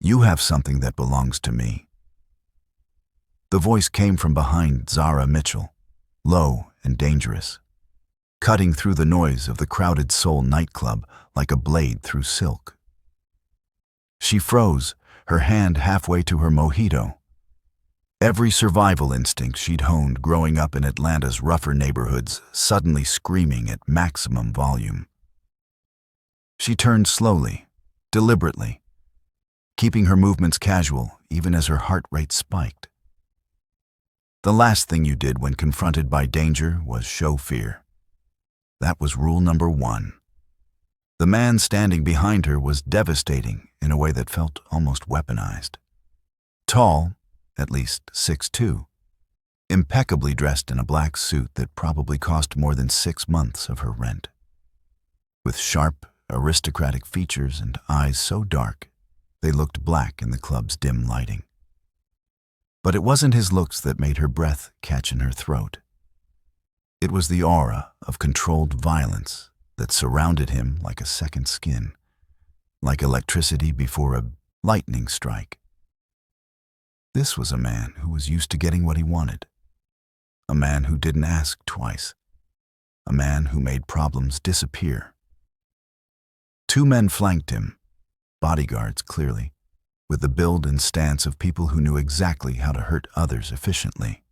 You have something that belongs to me. The voice came from behind Zara Mitchell, low and dangerous, cutting through the noise of the crowded Seoul nightclub like a blade through silk. She froze, her hand halfway to her mojito. Every survival instinct she'd honed growing up in Atlanta's rougher neighborhoods suddenly screaming at maximum volume. She turned slowly, deliberately, keeping her movements casual even as her heart rate spiked. The last thing you did when confronted by danger was show fear. That was rule number 1. The man standing behind her was devastating in a way that felt almost weaponized. Tall, at least 6'2", impeccably dressed in a black suit that probably cost more than 6 months of her rent. With sharp, aristocratic features and eyes so dark, they looked black in the club's dim lighting. But it wasn't his looks that made her breath catch in her throat. It was the aura of controlled violence that surrounded him like a second skin, like electricity before a lightning strike. This was a man who was used to getting what he wanted, a man who didn't ask twice, a man who made problems disappear. 2 men flanked him, bodyguards clearly, with the build and stance of people who knew exactly how to hurt others efficiently.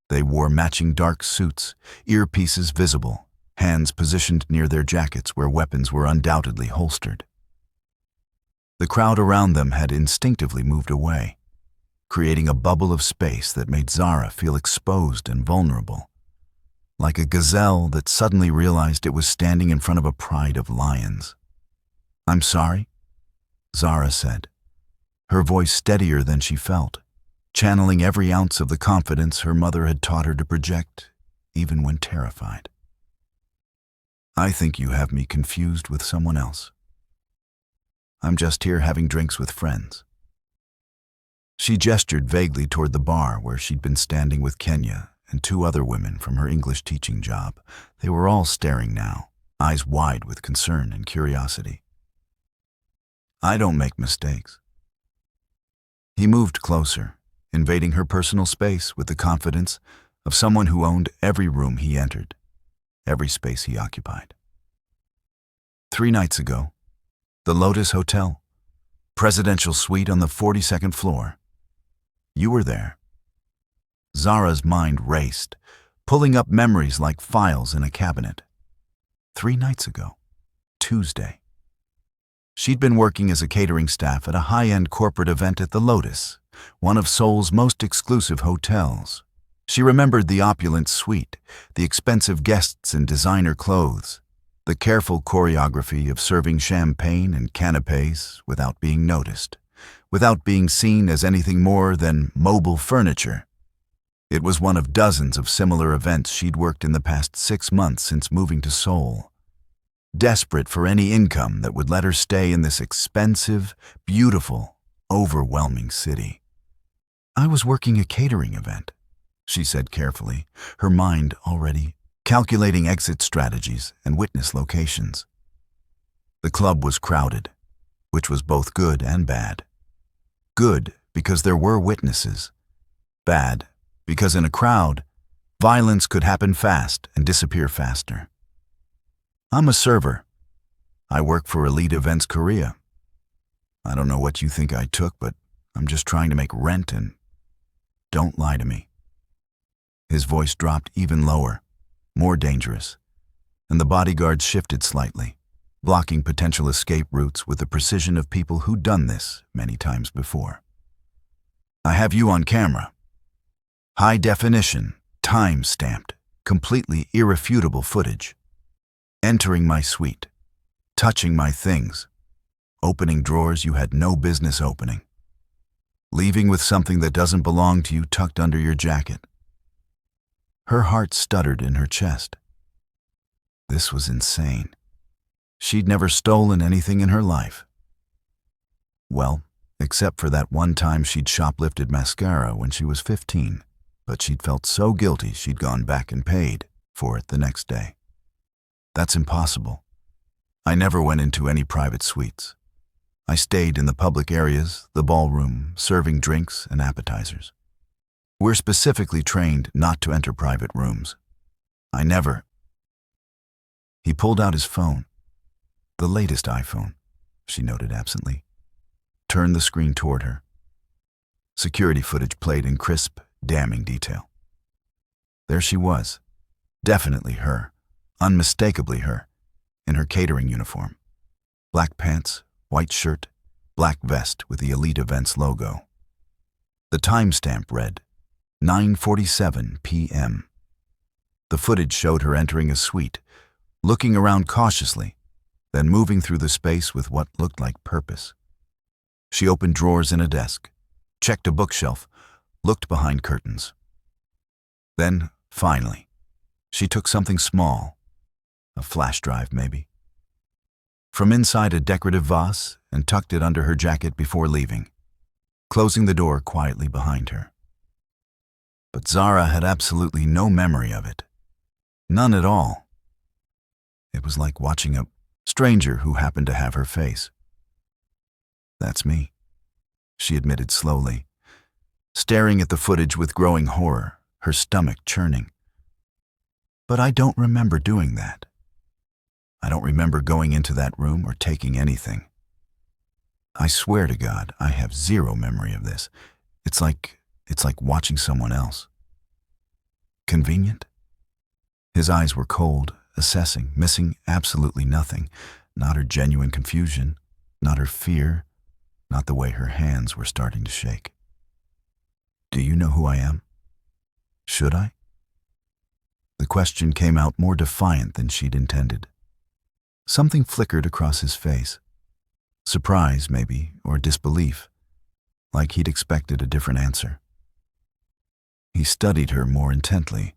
They wore matching dark suits, earpieces visible, hands positioned near their jackets where weapons were undoubtedly holstered. The crowd around them had instinctively moved away, creating a bubble of space that made Zara feel exposed and vulnerable, like a gazelle that suddenly realized it was standing in front of a pride of lions. "I'm sorry," Zara said, her voice steadier than she felt, channeling every ounce of the confidence her mother had taught her to project, even when terrified. "I think you have me confused with someone else. I'm just here having drinks with friends." She gestured vaguely toward the bar where she'd been standing with Kenya and 2 other women from her English teaching job. They were all staring now, eyes wide with concern and curiosity. "I don't make mistakes." He moved closer, invading her personal space with the confidence of someone who owned every room he entered, every space he occupied. 3 nights ago, the Lotus Hotel, presidential suite on the 42nd floor. You were there. Zara's mind raced, pulling up memories like files in a cabinet. 3 nights ago, Tuesday. She'd been working as a catering staff at a high-end corporate event at the Lotus, one of Seoul's most exclusive hotels. She remembered the opulent suite, the expensive guests in designer clothes, the careful choreography of serving champagne and canapes without being noticed, without being seen as anything more than mobile furniture. It was one of dozens of similar events she'd worked in the past 6 months since moving to Seoul, desperate for any income that would let her stay in this expensive, beautiful, overwhelming city. "I was working a catering event," she said carefully, her mind already calculating exit strategies and witness locations. The club was crowded, which was both good and bad. Good because there were witnesses. Bad because in a crowd, violence could happen fast and disappear faster. "I'm a server. I work for Elite Events Korea. I don't know what you think I took, but I'm just trying to make rent and don't lie to me." His voice dropped even lower, more dangerous, and the bodyguards shifted slightly, blocking potential escape routes with the precision of people who'd done this many times before. "I have you on camera. High definition, time-stamped, completely irrefutable footage. Entering my suite, touching my things, opening drawers you had no business opening, leaving with something that doesn't belong to you tucked under your jacket." Her heart stuttered in her chest. This was insane. She'd never stolen anything in her life. Well, except for that one time she'd shoplifted mascara when she was 15, but she'd felt so guilty she'd gone back and paid for it the next day. "That's impossible. I never went into any private suites. I stayed in the public areas, the ballroom, serving drinks and appetizers. We're specifically trained not to enter private rooms. I never. He pulled out his phone. The latest iPhone, she noted absently. Turned the screen toward her. Security footage played in crisp, damning detail. There she was. Definitely her. Unmistakably her. In her catering uniform. Black pants, white shirt, black vest with the Elite Events logo. The timestamp read, 9:47 p.m. The footage showed her entering a suite, looking around cautiously, then moving through the space with what looked like purpose. She opened drawers in a desk, checked a bookshelf, looked behind curtains. Then, finally, she took something small, a flash drive maybe, from inside a decorative vase and tucked it under her jacket before leaving, closing the door quietly behind her. But Zara had absolutely no memory of it. None at all. It was like watching a stranger who happened to have her face. That's me, she admitted slowly, staring at the footage with growing horror, her stomach churning. But I don't remember doing that. I don't remember going into that room or taking anything. I swear to God, I have zero memory of this. It's like watching someone else. Convenient? His eyes were cold, assessing, missing absolutely nothing. Not her genuine confusion, not her fear, not the way her hands were starting to shake. Do you know who I am? Should I? The question came out more defiant than she'd intended. Something flickered across his face. Surprise, maybe, or disbelief, like he'd expected a different answer. He studied her more intently,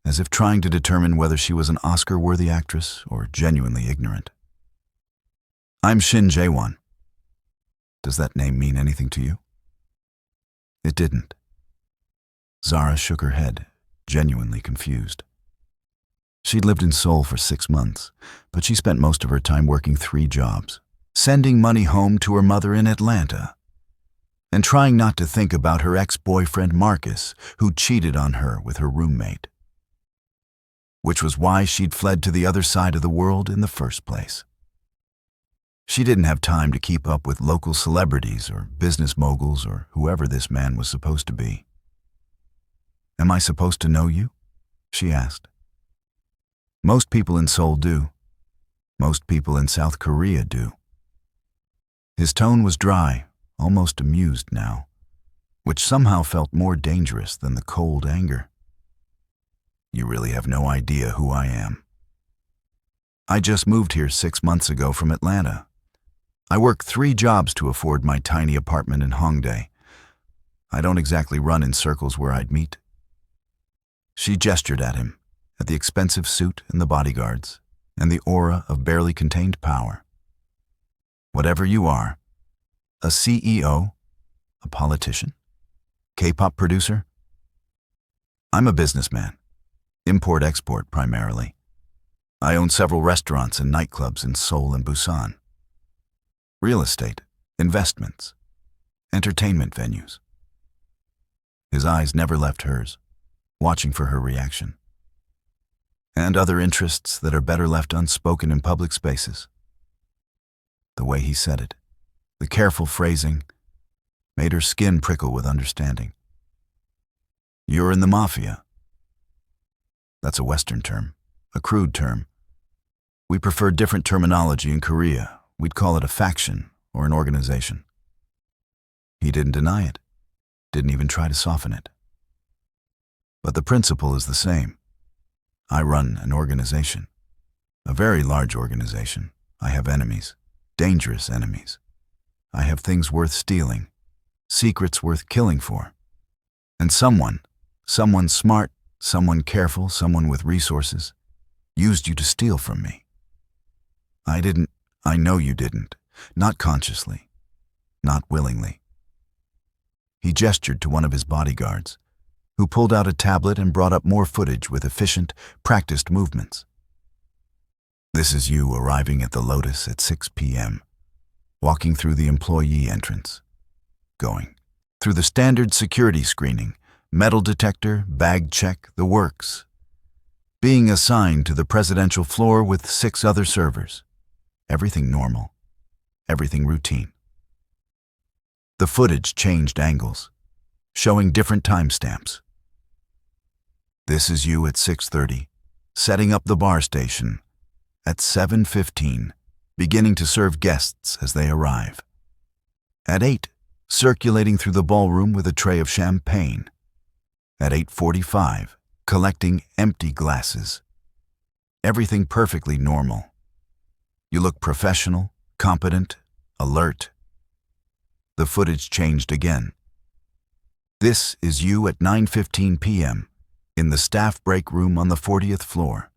as if trying to determine whether she was an Oscar-worthy actress or genuinely ignorant. I'm Shin Jae-won. Does that name mean anything to you? It didn't. Zara shook her head, genuinely confused. She'd lived in Seoul for 6 months, but she spent most of her time working 3 jobs, sending money home to her mother in Atlanta, and trying not to think about her ex-boyfriend Marcus, who cheated on her with her roommate. Which was why she'd fled to the other side of the world in the first place. She didn't have time to keep up with local celebrities or business moguls or whoever this man was supposed to be. Am I supposed to know you? She asked. Most people in Seoul do. Most people in South Korea do. His tone was dry, almost amused now, which somehow felt more dangerous than the cold anger. You really have no idea who I am. I just moved here 6 months ago from Atlanta. I work 3 jobs to afford my tiny apartment in Hongdae. I don't exactly run in circles where I'd meet. She gestured at him, at the expensive suit and the bodyguards, and the aura of barely contained power. Whatever you are, a CEO, a politician, K-pop producer, I'm a businessman, import-export primarily. I own several restaurants and nightclubs in Seoul and Busan. Real estate, investments, entertainment venues. His eyes never left hers, watching for her reaction. And other interests that are better left unspoken in public spaces. The way he said it, the careful phrasing, made her skin prickle with understanding. You're in the mafia. That's a Western term, a crude term. We prefer different terminology in Korea. We'd call it a faction or an organization. He didn't deny it, didn't even try to soften it. But the principle is the same. I run an organization, a very large organization. I have enemies, dangerous enemies. I have things worth stealing, secrets worth killing for. And someone smart, someone careful, someone with resources, used you to steal from me. I know you didn't, not consciously, not willingly. He gestured to one of his bodyguards, who pulled out a tablet and brought up more footage with efficient, practiced movements. This is you arriving at the Lotus at 6 p.m. walking through the employee entrance, going through the standard security screening, metal detector, bag check, the works, being assigned to the presidential floor with 6 other servers. Everything normal, everything routine. The footage changed angles, showing different timestamps. This is you at 6:30, setting up the bar station. At 7:15, beginning to serve guests as they arrive. At 8, circulating through the ballroom with a tray of champagne. At 8:45, collecting empty glasses. Everything perfectly normal. You look professional, competent, alert. The footage changed again. This is you at 9:15 p.m. in the staff break room on the 40th floor.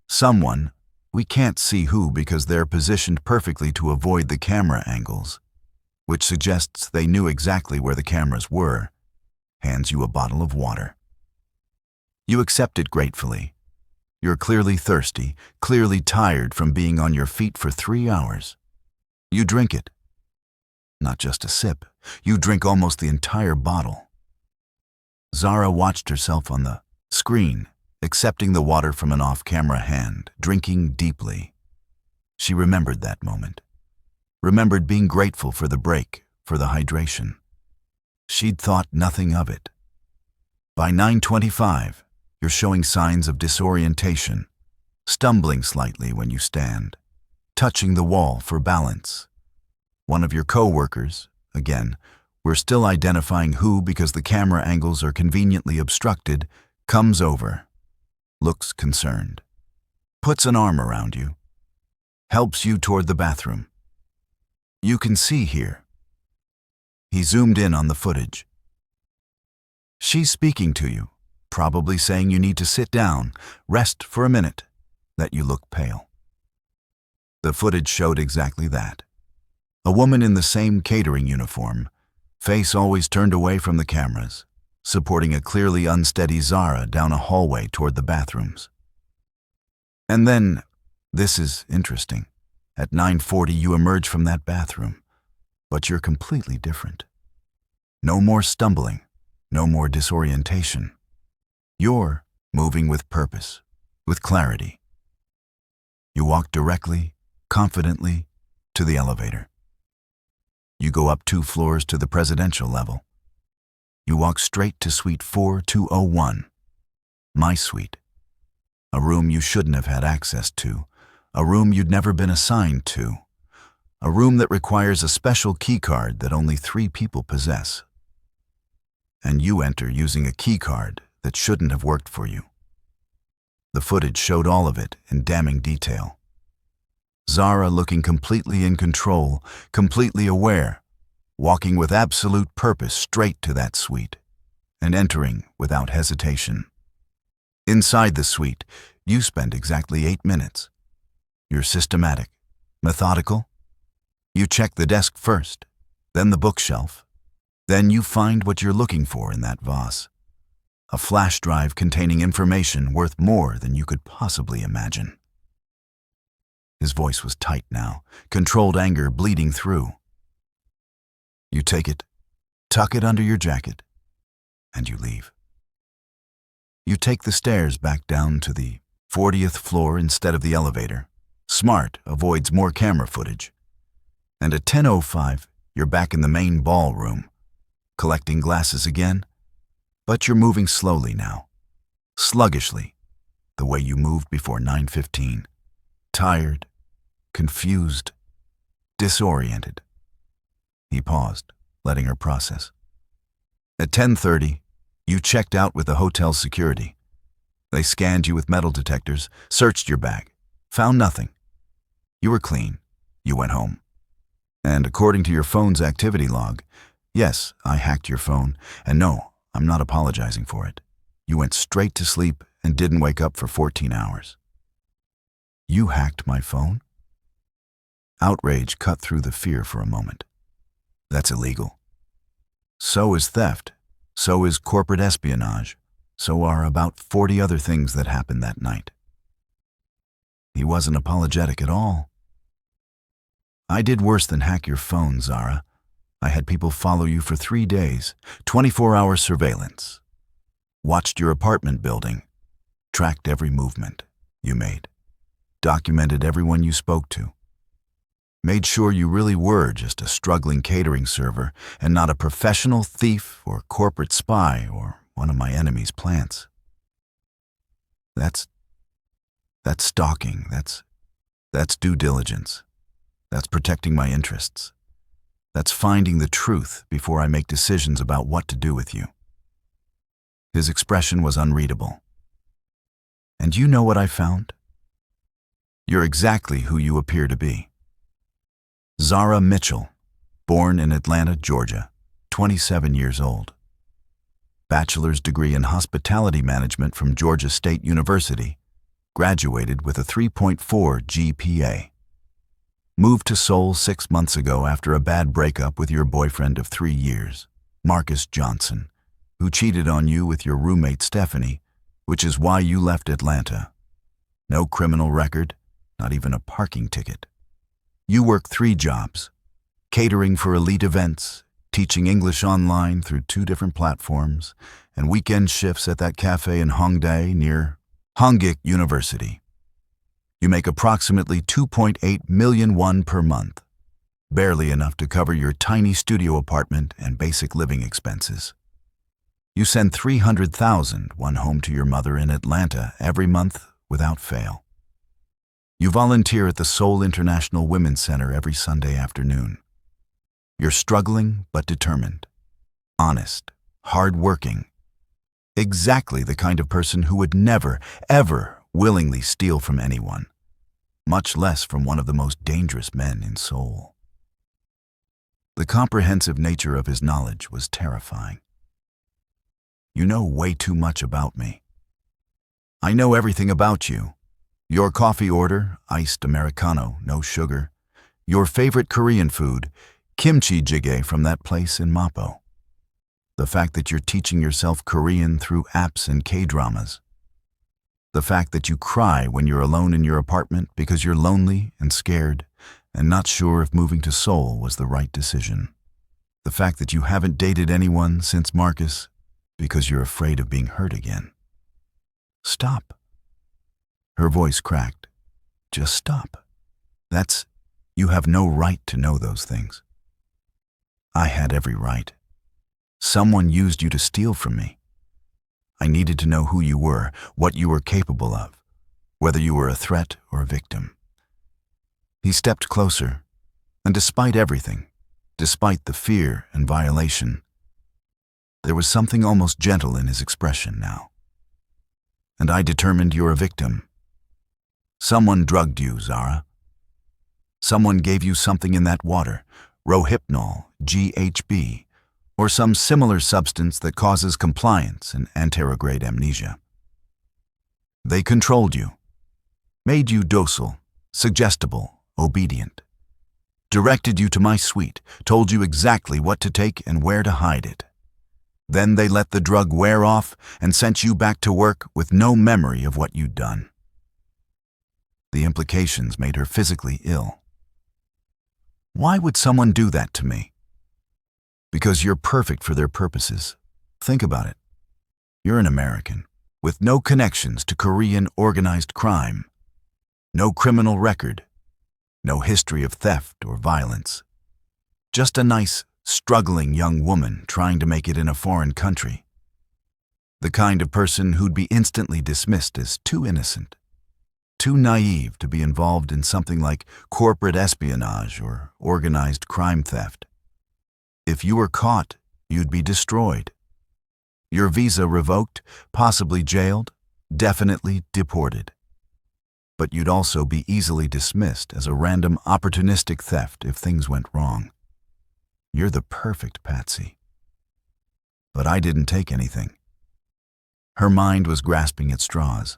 Someone, we can't see who because they're positioned perfectly to avoid the camera angles, which suggests they knew exactly where the cameras were, hands you a bottle of water. You accept it gratefully. You're clearly thirsty, clearly tired from being on your feet for 3 hours. You drink it. Not just a sip. You drink almost the entire bottle. Zara watched herself on the screen, accepting the water from an off-camera hand, drinking deeply. She remembered that moment. Remembered being grateful for the break, for the hydration. She'd thought nothing of it. By 9:25, you're showing signs of disorientation, stumbling slightly when you stand, touching the wall for balance. One of your co-workers, again, we're still identifying who because the camera angles are conveniently obstructed, comes over, looks concerned, puts an arm around you, helps you toward the bathroom. You can see here. He zoomed in on the footage. She's speaking to you, probably saying you need to sit down, rest for a minute, that you look pale. The footage showed exactly that. A woman in the same catering uniform, face always turned away from the cameras, supporting a clearly unsteady Zara down a hallway toward the bathrooms. And then, this is interesting, at 9:40 you emerge from that bathroom, but you're completely different. No more stumbling, no more disorientation. You're moving with purpose, with clarity. You walk directly, confidently, to the elevator. You go up 2 floors to the presidential level. You walk straight to suite 4201, my suite. A room you shouldn't have had access to, a room you'd never been assigned to, a room that requires a special key card that only 3 people possess. And you enter using a key card that shouldn't have worked for you. The footage showed all of it in damning detail. Zara looking completely in control, completely aware, walking with absolute purpose straight to that suite, and entering without hesitation. Inside the suite, you spend exactly 8 minutes. You're systematic, methodical. You check the desk first, then the bookshelf. Then you find what you're looking for in that vase. A flash drive containing information worth more than you could possibly imagine. His voice was tight now, controlled anger bleeding through. You take it, tuck it under your jacket, and you leave. You take the stairs back down to the 40th floor instead of the elevator. Smart avoids more camera footage. And at 10:05, you're back in the main ballroom, collecting glasses again, but you're moving slowly now, sluggishly, the way you moved before 9:15, tired, confused, disoriented. He paused, letting her process. At 10:30, you checked out with the hotel security. They scanned you with metal detectors, searched your bag, found nothing. You were clean. You went home. And according to your phone's activity log, yes, I hacked your phone, and no, I'm not apologizing for it. You went straight to sleep and didn't wake up for 14 hours. You hacked my phone? Outrage cut through the fear for a moment. That's illegal. So is theft. So is corporate espionage. So are about 40 other things that happened that night. He wasn't apologetic at all. I did worse than hack your phone, Zara. I had people follow you for 3 days, 24-hour surveillance. Watched your apartment building, tracked every movement you made, documented everyone you spoke to. Made sure you really were just a struggling catering server and not a professional thief or corporate spy or one of my enemy's plants. That's stalking. That's due diligence. That's protecting my interests. That's finding the truth before I make decisions about what to do with you. His expression was unreadable. And you know what I found? You're exactly who you appear to be. Zara Mitchell, born in Atlanta, Georgia, 27 years old. Bachelor's degree in hospitality management from Georgia State University, graduated with a 3.4 GPA. Moved to Seoul 6 months ago after a bad breakup with your boyfriend of 3 years, Marcus Johnson, who cheated on you with your roommate Stephanie, which is why you left Atlanta. No criminal record, not even a parking ticket. You work 3 jobs: catering for elite events, teaching English online through 2 different platforms, and weekend shifts at that cafe in Hongdae near Hongik University. You make approximately 2.8 million won per month, barely enough to cover your tiny studio apartment and basic living expenses. You send 300,000 won home to your mother in Atlanta every month without fail. You volunteer at the Seoul International Women's Center every Sunday afternoon. You're struggling but determined, honest, hard-working, exactly the kind of person who would never, ever willingly steal from anyone, much less from one of the most dangerous men in Seoul. The comprehensive nature of his knowledge was terrifying. You know way too much about me. I know everything about you. Your coffee order, iced Americano, no sugar. Your favorite Korean food, kimchi jjigae from that place in Mapo. The fact that you're teaching yourself Korean through apps and Kdramas. The fact that you cry when you're alone in your apartment because you're lonely and scared and not sure if moving to Seoul was the right decision. The fact that you haven't dated anyone since Marcus because you're afraid of being hurt again. Stop. Her voice cracked. Just stop. You have no right to know those things. I had every right. Someone used you to steal from me. I needed to know who you were, what you were capable of, whether you were a threat or a victim. He stepped closer, and despite everything, despite the fear and violation, there was something almost gentle in his expression now. And I determined you're a victim. Someone drugged you, Zara. Someone gave you something in that water, Rohypnol, GHB, or some similar substance that causes compliance and anterograde amnesia. They controlled you, made you docile, suggestible, obedient, directed you to my suite, told you exactly what to take and where to hide it. Then they let the drug wear off and sent you back to work with no memory of what you'd done. The implications made her physically ill. Why would someone do that to me? Because you're perfect for their purposes. Think about it. You're an American, with no connections to Korean organized crime, no criminal record, no history of theft or violence. Just a nice, struggling young woman trying to make it in a foreign country. The kind of person who'd be instantly dismissed as too innocent, too naive to be involved in something like corporate espionage or organized crime theft. If you were caught, you'd be destroyed. Your visa revoked, possibly jailed, definitely deported. But you'd also be easily dismissed as a random opportunistic theft if things went wrong. You're the perfect patsy. But I didn't take anything. Her mind was grasping at straws.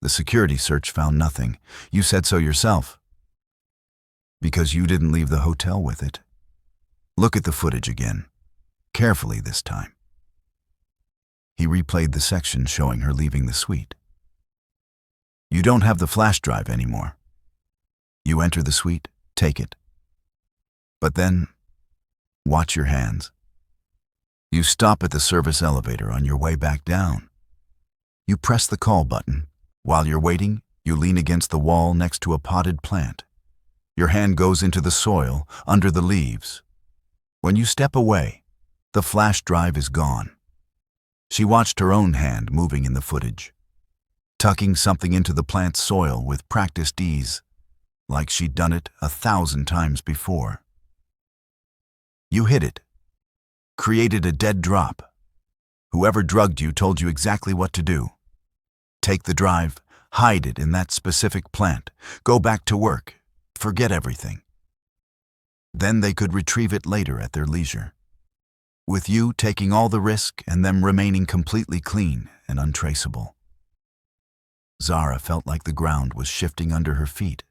The security search found nothing. You said so yourself. Because you didn't leave the hotel with it. Look at the footage again. Carefully this time. He replayed the section showing her leaving the suite. You don't have the flash drive anymore. You enter the suite, Take it. But then, watch your hands. You stop at the service elevator on your way back down. You press the call button. While you're waiting, you lean against the wall next to a potted plant. Your hand goes into the soil, under the leaves. When you step away, the flash drive is gone. She watched her own hand moving in the footage, tucking something into the plant's soil with practiced ease, like she'd done it 1,000 times before. You hit it, created a dead drop. Whoever drugged you told you exactly what to do. Take the drive, hide it in that specific plant, go back to work, forget everything. Then they could retrieve it later at their leisure, with you taking all the risk and them remaining completely clean and untraceable. Zara felt like the ground was shifting under her feet,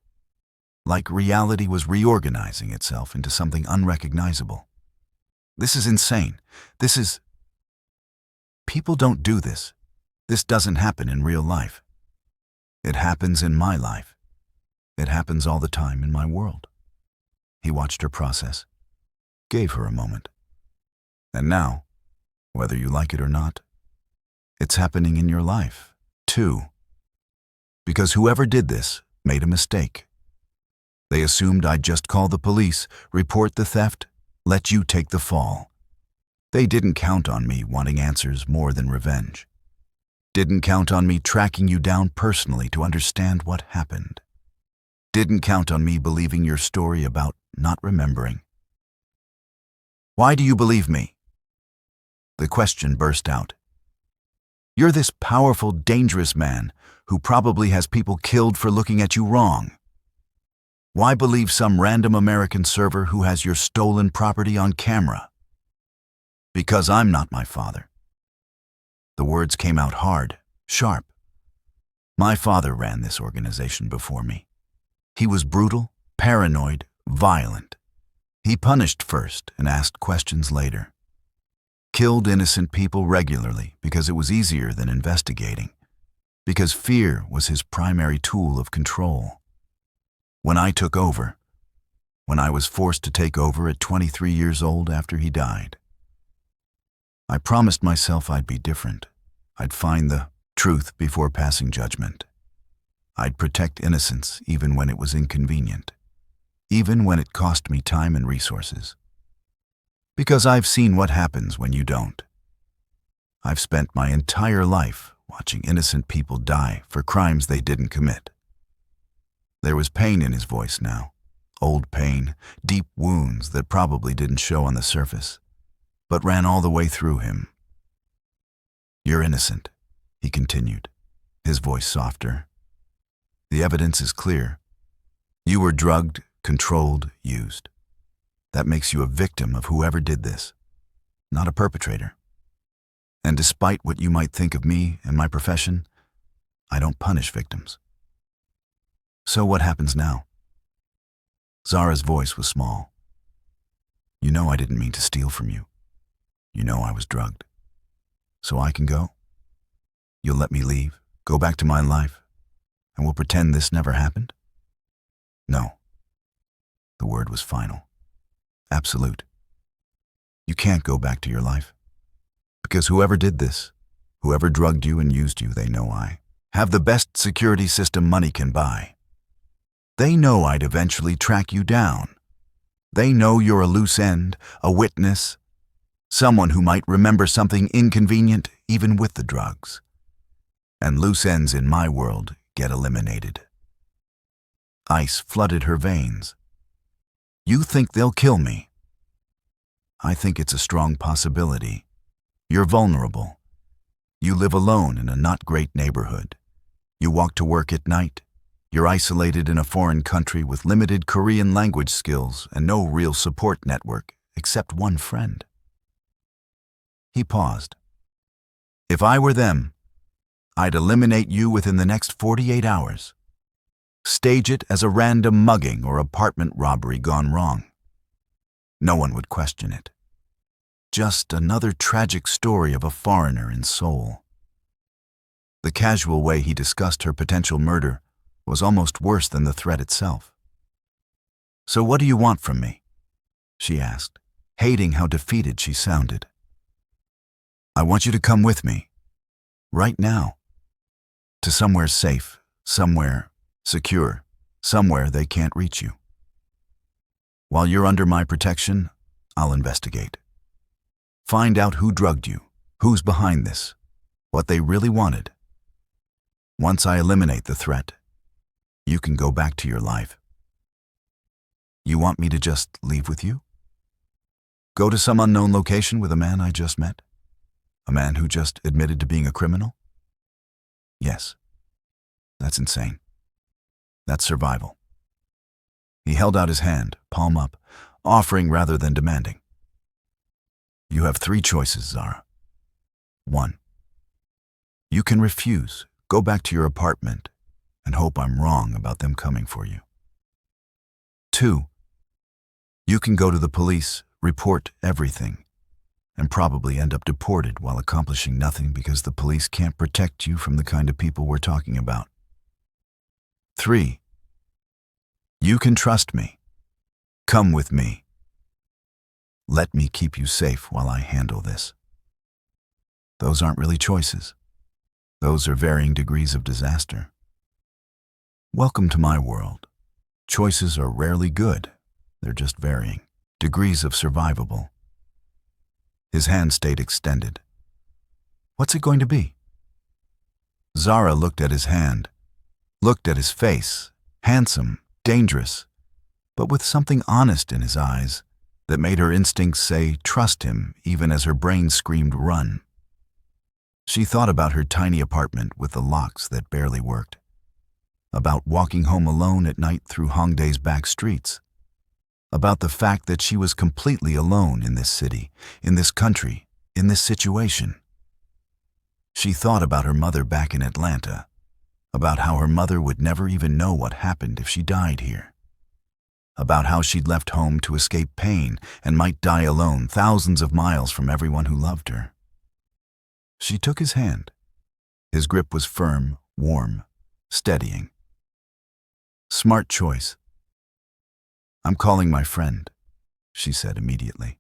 like reality was reorganizing itself into something unrecognizable. This is insane. People don't do this. This doesn't happen in real life. It happens in my life. It happens all the time in my world. He watched her process, gave her a moment. And now, whether you like it or not, it's happening in your life, too. Because whoever did this made a mistake. They assumed I'd just call the police, report the theft, let you take the fall. They didn't count on me wanting answers more than revenge. Didn't count on me tracking you down personally to understand what happened. Didn't count on me believing your story about not remembering. Why do you believe me? The question burst out. You're this powerful, dangerous man who probably has people killed for looking at you wrong. Why believe some random American server who has your stolen property on camera? Because I'm not my father. The words came out hard, sharp. My father ran this organization before me. He was brutal, paranoid, violent. He punished first and asked questions later. Killed innocent people regularly because it was easier than investigating. Because fear was his primary tool of control. When I took over, when I was forced to take over at 23 years old after he died, I promised myself I'd be different. I'd find the truth before passing judgment. I'd protect innocence even when it was inconvenient, even when it cost me time and resources. Because I've seen what happens when you don't. I've spent my entire life watching innocent people die for crimes they didn't commit. There was pain in his voice now, old pain, deep wounds that probably didn't show on the surface, but ran all the way through him. You're innocent, he continued, his voice softer. The evidence is clear. You were drugged, controlled, used. That makes you a victim of whoever did this, not a perpetrator. And despite what you might think of me and my profession, I don't punish victims. So what happens now? Zara's voice was small. You know I didn't mean to steal from you. You know I was drugged. So I can go? You'll let me leave, go back to my life, and we'll pretend this never happened? No. The word was final. Absolute. You can't go back to your life. Because whoever did this, whoever drugged you and used you, they know I have the best security system money can buy. They know I'd eventually track you down. They know you're a loose end, a witness, someone who might remember something inconvenient even with the drugs. And loose ends in my world get eliminated. Ice flooded her veins. You think they'll kill me? I think it's a strong possibility. You're vulnerable. You live alone in a not great neighborhood. You walk to work at night. You're isolated in a foreign country with limited Korean language skills and no real support network except one friend. He paused. If I were them, I'd eliminate you within the next 48 hours. Stage it as a random mugging or apartment robbery gone wrong. No one would question it. Just another tragic story of a foreigner in Seoul. The casual way he discussed her potential murder was almost worse than the threat itself. So what do you want from me? She asked, hating how defeated she sounded. I want you to come with me, right now, to somewhere safe, somewhere secure, somewhere they can't reach you. While you're under my protection, I'll investigate. Find out who drugged you, who's behind this, what they really wanted. Once I eliminate the threat, you can go back to your life. You want me to just leave with you? Go to some unknown location with a man I just met? A man who just admitted to being a criminal? Yes. That's insane. That's survival. He held out his hand, palm up, offering rather than demanding. You have 3 choices, Zara. 1. You can refuse, go back to your apartment, and hope I'm wrong about them coming for you. 2. You can go to the police, report everything, and probably end up deported while accomplishing nothing because the police can't protect you from the kind of people we're talking about. 3. You can trust me. Come with me. Let me keep you safe while I handle this. Those aren't really choices. Those are varying degrees of disaster. Welcome to my world. Choices are rarely good. They're just varying degrees of survivable. His hand stayed extended. What's it going to be? Zara looked at his hand, looked at his face, handsome, dangerous, but with something honest in his eyes that made her instincts say trust him even as her brain screamed run. She thought about her tiny apartment with the locks that barely worked, about walking home alone at night through Hongdae's back streets, about the fact that she was completely alone in this city, in this country, in this situation. She thought about her mother back in Atlanta, about how her mother would never even know what happened if she died here, about how she'd left home to escape pain and might die alone thousands of miles from everyone who loved her. She took his hand. His grip was firm, warm, steadying. Smart choice. I'm calling my friend, she said immediately.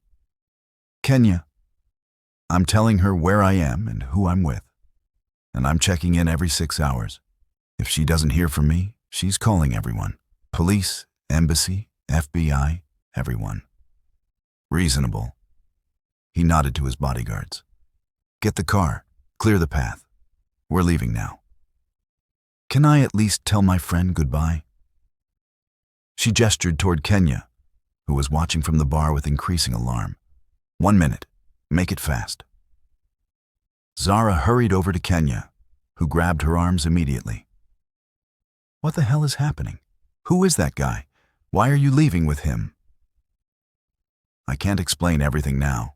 Kenya. I'm telling her where I am and who I'm with, and I'm checking in every 6 hours. If she doesn't hear from me, she's calling everyone. Police, embassy, FBI, everyone. Reasonable. He nodded to his bodyguards. Get the car. Clear the path. We're leaving now. Can I at least tell my friend goodbye? She gestured toward Kenya, who was watching from the bar with increasing alarm. 1 minute. Make it fast. Zara hurried over to Kenya, who grabbed her arms immediately. What the hell is happening? Who is that guy? Why are you leaving with him? I can't explain everything now.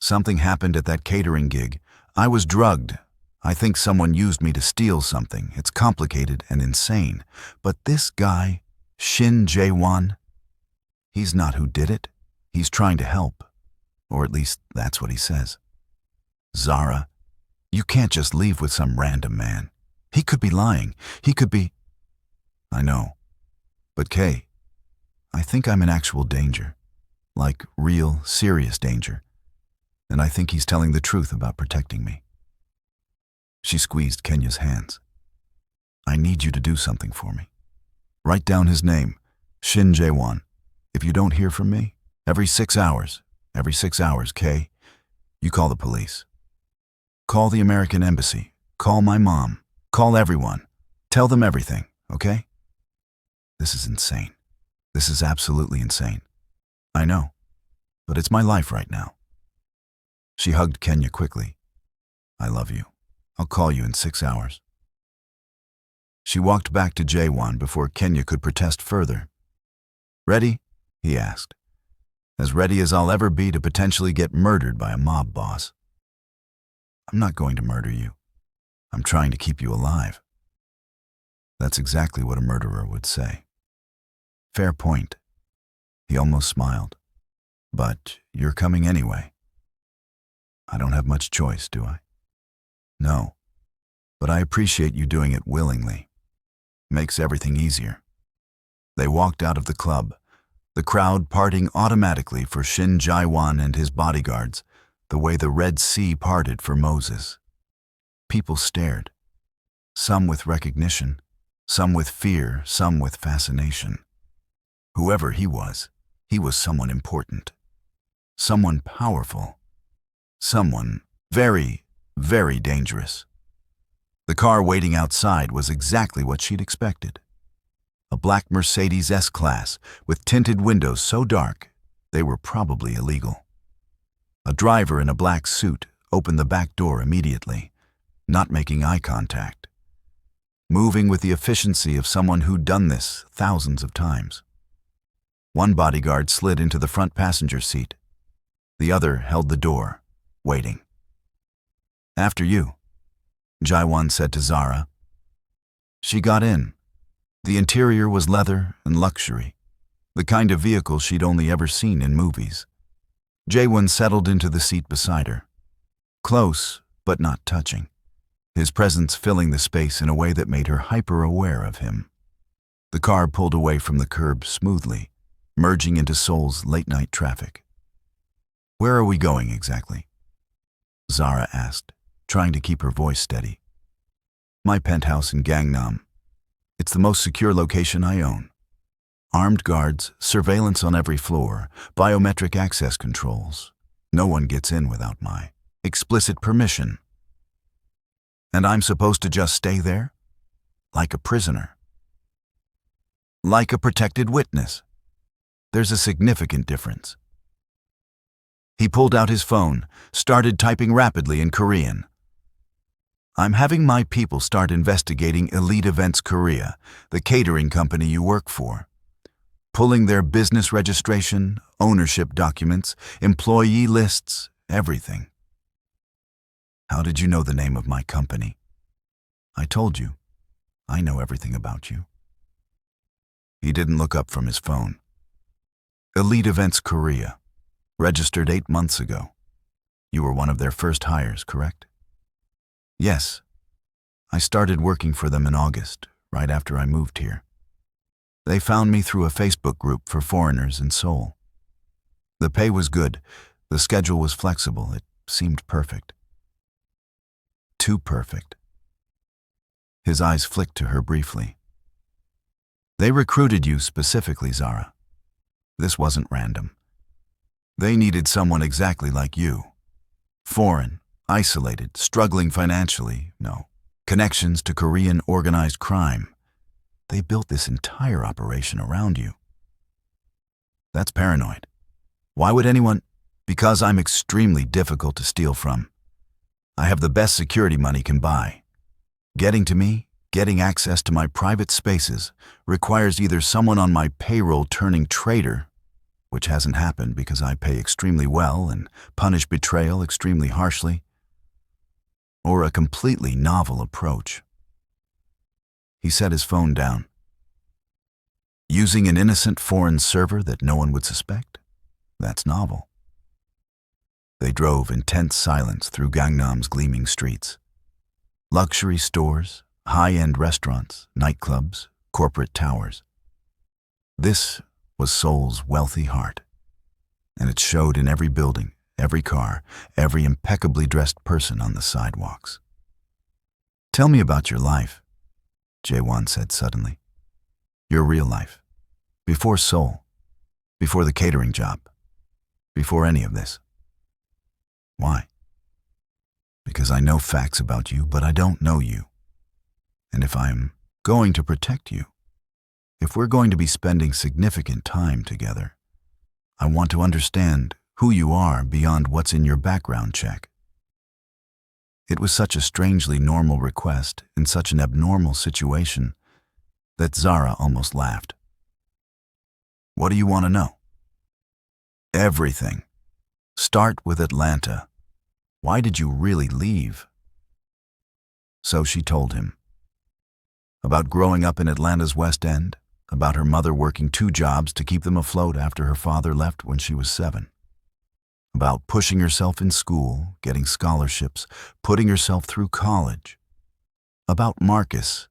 Something happened at that catering gig. I was drugged. I think someone used me to steal something. It's complicated and insane. But this guy, Shin Jae-won, he's not who did it. He's trying to help. Or at least that's what he says. Zara, you can't just leave with some random man. He could be lying. He could be... I know. But Kay, I think I'm in actual danger. Like real, serious danger. And I think he's telling the truth about protecting me. She squeezed Kenya's hands. I need you to do something for me. Write down his name, Shin Jae-won. If you don't hear from me, every 6 hours, Kay, you call the police. Call the American embassy. Call my mom. Call everyone. Tell them everything, okay? This is insane. This is absolutely insane. I know, but it's my life right now. She hugged Kenya quickly. I love you. I'll call you in 6 hours. She walked back to Jae-won before Kenya could protest further. Ready? He asked. As ready as I'll ever be to potentially get murdered by a mob boss. I'm not going to murder you. I'm trying to keep you alive. That's exactly what a murderer would say. Fair point. He almost smiled. But you're coming anyway. I don't have much choice, do I? No. But I appreciate you doing it willingly. Makes everything easier. They walked out of the club, the crowd parting automatically for Shin Jae-won and his bodyguards, the way the Red Sea parted for Moses. People stared, some with recognition, some with fear, some with fascination. Whoever he was someone important, someone powerful, someone very, very dangerous. The car waiting outside was exactly what she'd expected. A black Mercedes S-Class with tinted windows so dark they were probably illegal. A driver in a black suit opened the back door immediately, not making eye contact, moving with the efficiency of someone who'd done this thousands of times. One bodyguard slid into the front passenger seat. The other held the door, waiting. "After you," Jae-won said to Zara. She got in. The interior was leather and luxury, the kind of vehicle she'd only ever seen in movies. Jae-won settled into the seat beside her, close but not touching, his presence filling the space in a way that made her hyper-aware of him. The car pulled away from the curb smoothly, merging into Seoul's late-night traffic. "Where are we going exactly?" Zara asked, trying to keep her voice steady. "My penthouse in Gangnam. It's the most secure location I own. Armed guards, surveillance on every floor, biometric access controls. No one gets in without my explicit permission. And I'm supposed to just stay there? Like a prisoner. Like a protected witness. There's a significant difference." He pulled out his phone, started typing rapidly in Korean. "I'm having my people start investigating Elite Events Korea, the catering company you work for. Pulling their business registration, ownership documents, employee lists, everything." "How did you know the name of my company?" "I told you. I know everything about you." He didn't look up from his phone. "Elite Events Korea, registered 8 months ago. You were one of their first hires, correct?" "Yes. I started working for them in August, right after I moved here. They found me through a Facebook group for foreigners in Seoul. The pay was good, the schedule was flexible, it seemed perfect. Too perfect." His eyes flicked to her briefly. "They recruited you specifically, Zara. This wasn't random. They needed someone exactly like you. Foreign, isolated, struggling financially, no. Connections to Korean organized crime. They built this entire operation around you." "That's paranoid. Why would anyone?" "Because I'm extremely difficult to steal from. I have the best security money can buy. Getting to me, getting access to my private spaces, requires either someone on my payroll turning traitor, which hasn't happened because I pay extremely well and punish betrayal extremely harshly, or a completely novel approach." He set his phone down. "Using an innocent foreign server that no one would suspect? That's novel." They drove in tense silence through Gangnam's gleaming streets. Luxury stores, high-end restaurants, nightclubs, corporate towers. This was Seoul's wealthy heart, and it showed in every building, every car, every impeccably dressed person on the sidewalks. "Tell me about your life," Jae-won said suddenly. "Your real life. Before Seoul. Before the catering job. Before any of this." "Why?" "Because I know facts about you, but I don't know you. And if I'm going to protect you, if we're going to be spending significant time together, I want to understand who you are beyond what's in your background check." It was such a strangely normal request in such an abnormal situation that Zara almost laughed. "What do you want to know?" "Everything. Start with Atlanta. Why did you really leave?" So she told him. About growing up in Atlanta's West End, about her mother working 2 jobs to keep them afloat after her father left when she was 7. About pushing herself in school, getting scholarships, putting herself through college. About Marcus,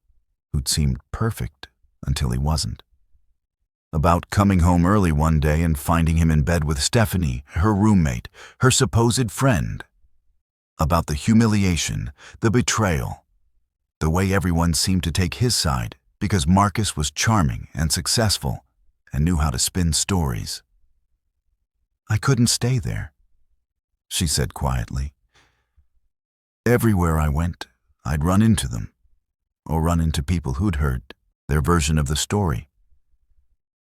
who'd seemed perfect until he wasn't. About coming home early one day and finding him in bed with Stephanie, her roommate, her supposed friend. About the humiliation, the betrayal, the way everyone seemed to take his side because Marcus was charming and successful and knew how to spin stories. I couldn't stay there, she said quietly. Everywhere I went, I'd run into them, or run into people who'd heard their version of the story.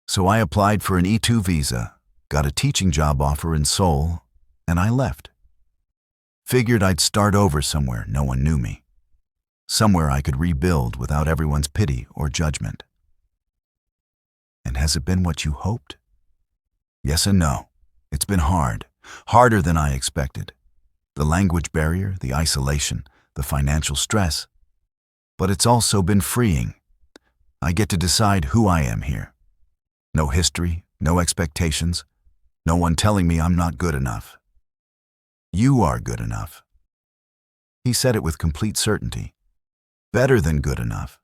So I applied for an E2 visa, got a teaching job offer in Seoul, and I left. Figured I'd start over somewhere no one knew me. Somewhere I could rebuild without everyone's pity or judgment. And has it been what you hoped? Yes and no. It's been hard, harder than I expected. The language barrier, the isolation, the financial stress. But it's also been freeing. I get to decide who I am here. No history, no expectations, no one telling me I'm not good enough. You are good enough. He said it with complete certainty. Better than good enough.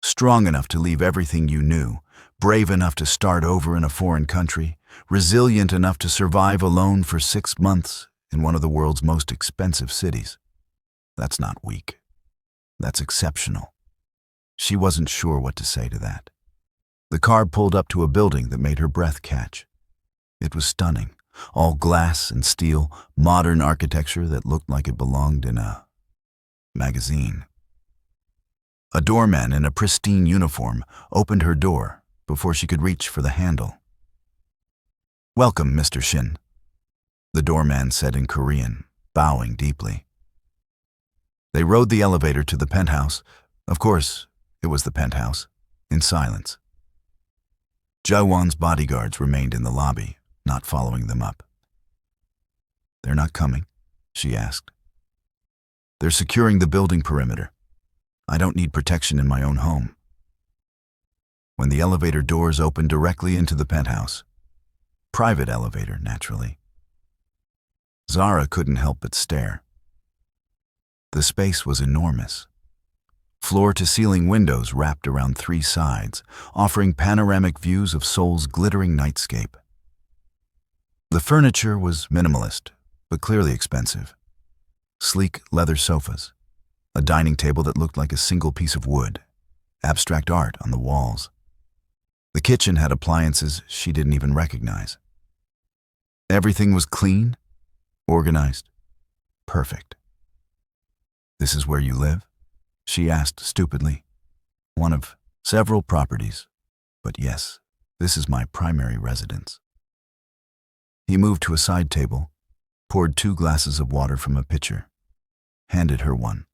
Strong enough to leave everything you knew, brave enough to start over in a foreign country, resilient enough to survive alone for 6 months in one of the world's most expensive cities. That's not weak. That's exceptional. She wasn't sure what to say to that. The car pulled up to a building that made her breath catch. It was stunning, all glass and steel, modern architecture that looked like it belonged in a magazine. A doorman in a pristine uniform opened her door before she could reach for the handle. "Welcome, Mr. Shin," the doorman said in Korean, bowing deeply. They rode the elevator to the penthouse. Of course, it was the penthouse, in silence. Jaewon's bodyguards remained in the lobby, not following them up. "They're not coming?" she asked. "They're securing the building perimeter. I don't need protection in my own home." When the elevator doors opened directly into the penthouse, private elevator, naturally, Zara couldn't help but stare. The space was enormous. Floor-to-ceiling windows wrapped around 3 sides, offering panoramic views of Seoul's glittering nightscape. The furniture was minimalist, but clearly expensive. Sleek leather sofas, a dining table that looked like a single piece of wood, abstract art on the walls. The kitchen had appliances she didn't even recognize. Everything was clean, organized, perfect. "This is where you live?" she asked stupidly. "One of several properties, but yes, this is my primary residence." He moved to a side table, poured 2 glasses of water from a pitcher, handed her one.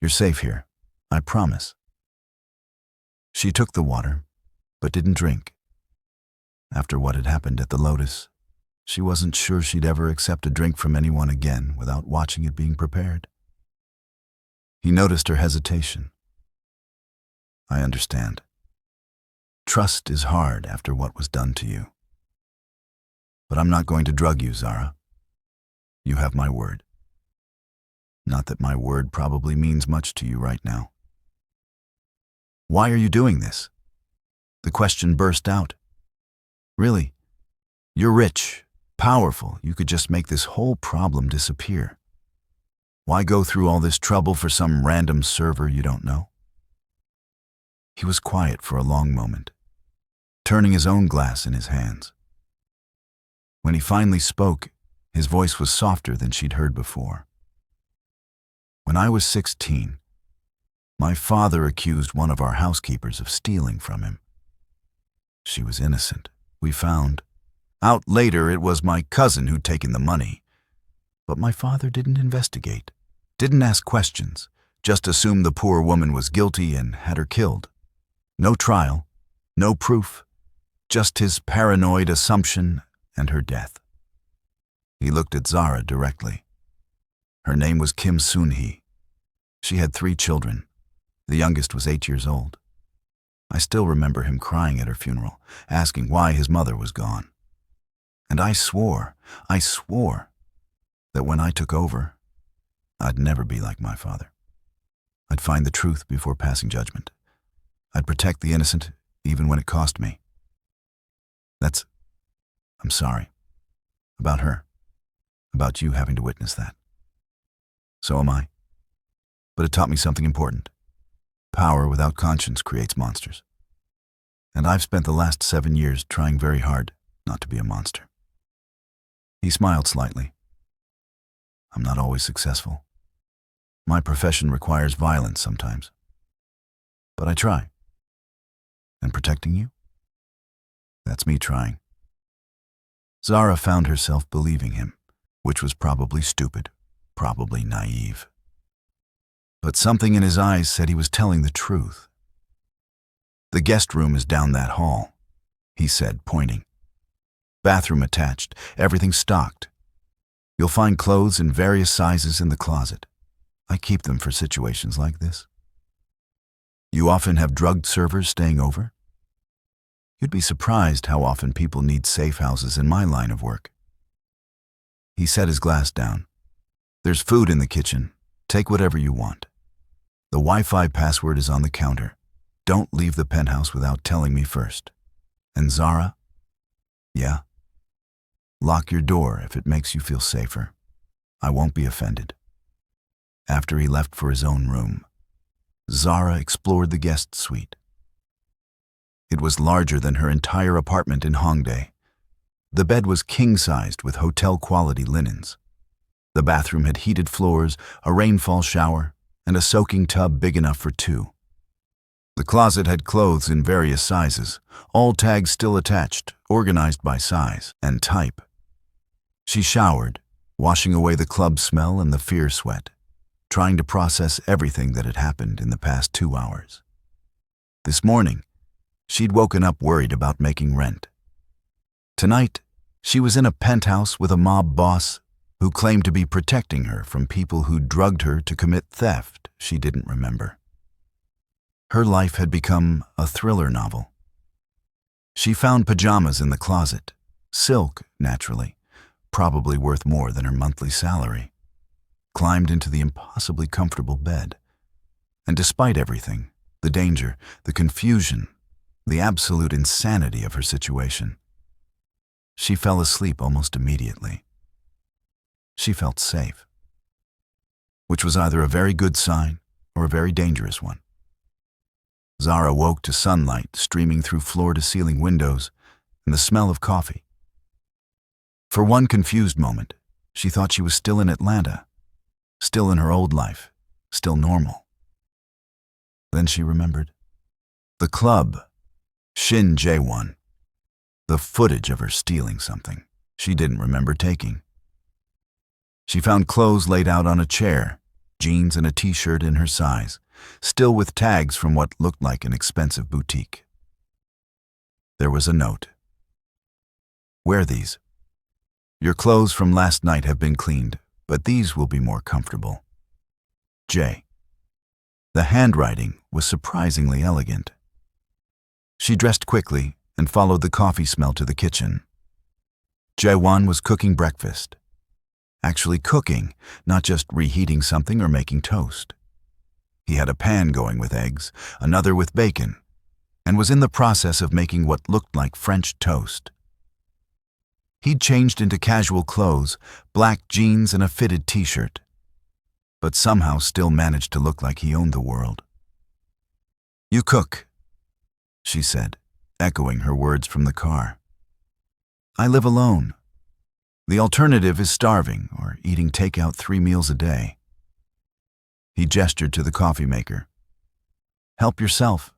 "You're safe here, I promise." She took the water, but didn't drink. After what had happened at the Lotus, she wasn't sure she'd ever accept a drink from anyone again without watching it being prepared. He noticed her hesitation. "I understand. Trust is hard after what was done to you. But I'm not going to drug you, Zara. You have my word. Not that my word probably means much to you right now." "Why are you doing this?" The question burst out. "Really, you're rich, powerful. You could just make this whole problem disappear. Why go through all this trouble for some random server you don't know?" He was quiet for a long moment, turning his own glass in his hands. When he finally spoke, his voice was softer than she'd heard before. "When I was 16, my father accused one of our housekeepers of stealing from him. She was innocent, we found. Out later, it was my cousin who'd taken the money. But my father didn't investigate, didn't ask questions, just assumed the poor woman was guilty and had her killed. No trial, no proof, just his paranoid assumption and her death." He looked at Zara directly. Her name was Kim Soon-hee. She had 3 children. The youngest was 8 years old. I still remember him crying at her funeral, asking why his mother was gone. And I swore that when I took over, I'd never be like my father. I'd find the truth before passing judgment. I'd protect the innocent, even when it cost me. I'm sorry. About her. About you having to witness that. So am I. But it taught me something important. Power without conscience creates monsters. And I've spent the last 7 years trying very hard not to be a monster. He smiled slightly. I'm not always successful. My profession requires violence sometimes. But I try. And protecting you? That's me trying. Zara found herself believing him, which was probably stupid, probably naive. But something in his eyes said he was telling the truth. The guest room is down that hall, he said, pointing. Bathroom attached, everything stocked. You'll find clothes in various sizes in the closet. I keep them for situations like this. You often have drugged servers staying over? You'd be surprised how often people need safe houses in my line of work. He set his glass down. There's food in the kitchen. Take whatever you want. The Wi-Fi password is on the counter. Don't leave the penthouse without telling me first. And Zara? Yeah? Lock your door if it makes you feel safer. I won't be offended. After he left for his own room, Zara explored the guest suite. It was larger than her entire apartment in Hongdae. The bed was king-sized with hotel-quality linens. The bathroom had heated floors, a rainfall shower, and a soaking tub big enough for 2. The closet had clothes in various sizes, all tags still attached, organized by size and type. She showered, washing away the club smell and the fear sweat, trying to process everything that had happened in the past 2 hours. This morning, she'd woken up worried about making rent. Tonight, she was in a penthouse with a mob boss who claimed to be protecting her from people who drugged her to commit theft she didn't remember. Her life had become a thriller novel. She found pajamas in the closet, silk, naturally, probably worth more than her monthly salary, climbed into the impossibly comfortable bed, and despite everything, the danger, the confusion, the absolute insanity of her situation, she fell asleep almost immediately. She felt safe, which was either a very good sign or a very dangerous one. Zara woke to sunlight streaming through floor-to-ceiling windows and the smell of coffee. For one confused moment, she thought she was still in Atlanta, still in her old life, still normal. Then she remembered. The club, Shin Jae-won. The footage of her stealing something she didn't remember taking. She found clothes laid out on a chair, jeans and a t-shirt in her size, still with tags from what looked like an expensive boutique. There was a note. Wear these. Your clothes from last night have been cleaned, but these will be more comfortable. J. The handwriting was surprisingly elegant. She dressed quickly and followed the coffee smell to the kitchen. Jae-won was cooking breakfast. Actually cooking, not just reheating something or making toast. He had a pan going with eggs, another with bacon, and was in the process of making what looked like French toast. He'd changed into casual clothes, black jeans and a fitted t-shirt, but somehow still managed to look like he owned the world. You cook, she said, echoing her words from the car. I live alone. The alternative is starving or eating takeout 3 meals a day. He gestured to the coffee maker. Help yourself.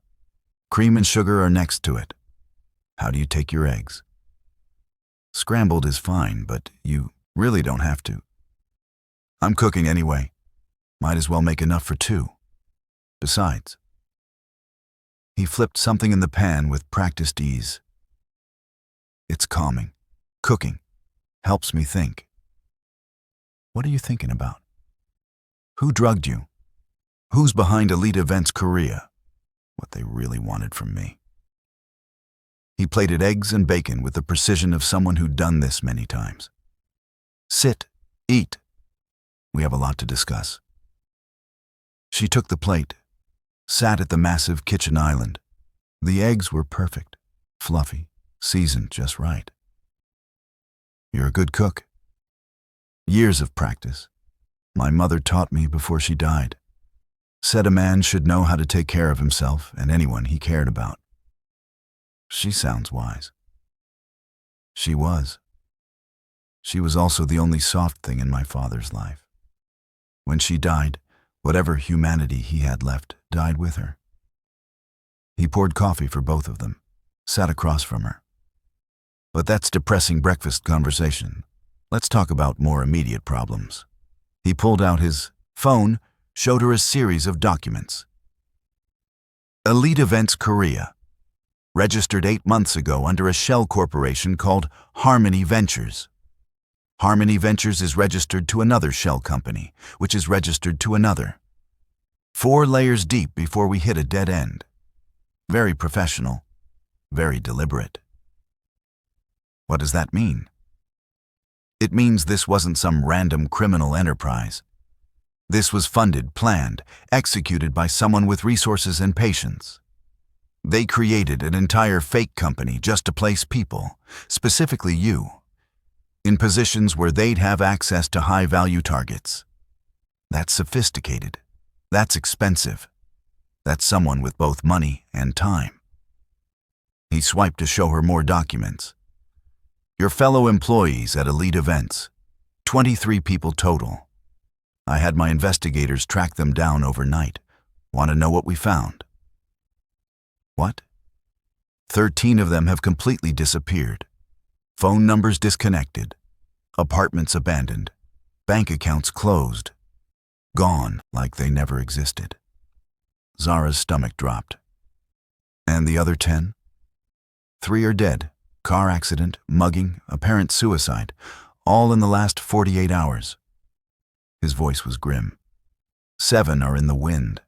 Cream and sugar are next to it. How do you take your eggs? Scrambled is fine, but you really don't have to. I'm cooking anyway. Might as well make enough for 2. Besides. He flipped something in the pan with practiced ease. It's calming. Cooking helps me think. What are you thinking about? Who drugged you? Who's behind Elite Events Korea? What they really wanted from me. He plated eggs and bacon with the precision of someone who'd done this many times. Sit, eat. We have a lot to discuss. She took the plate, sat at the massive kitchen island, The eggs were perfect, fluffy, seasoned just right. You're a good cook. Years of practice. My mother taught me before she died. Said a man should know how to take care of himself and anyone he cared about. She sounds wise. She was. She was also the only soft thing in my father's life. When she died, whatever humanity he had left died with her. He poured coffee for both of them, sat across from her. But that's depressing breakfast conversation. Let's talk about more immediate problems. He pulled out his phone, showed her a series of documents. Elite Events Korea. Registered 8 months ago under a shell corporation called Harmony Ventures. Harmony Ventures is registered to another shell company, which is registered to another. 4 layers deep before we hit a dead end. Very professional, very deliberate. What does that mean? It means this wasn't some random criminal enterprise. This was funded, planned, executed by someone with resources and patience. They created an entire fake company just to place people, specifically you, in positions where they'd have access to high-value targets. That's sophisticated. That's expensive. That's someone with both money and time. He swiped to show her more documents. Your fellow employees at Elite Events, 23 people total. I had my investigators track them down overnight. Want to know what we found? What? 13 of them have completely disappeared. Phone numbers disconnected. Apartments abandoned. Bank accounts closed. Gone like they never existed. Zara's stomach dropped. And the other 10? 3 are dead. Car accident, mugging, apparent suicide, all in the last 48 hours. His voice was grim. 7 are in the wind.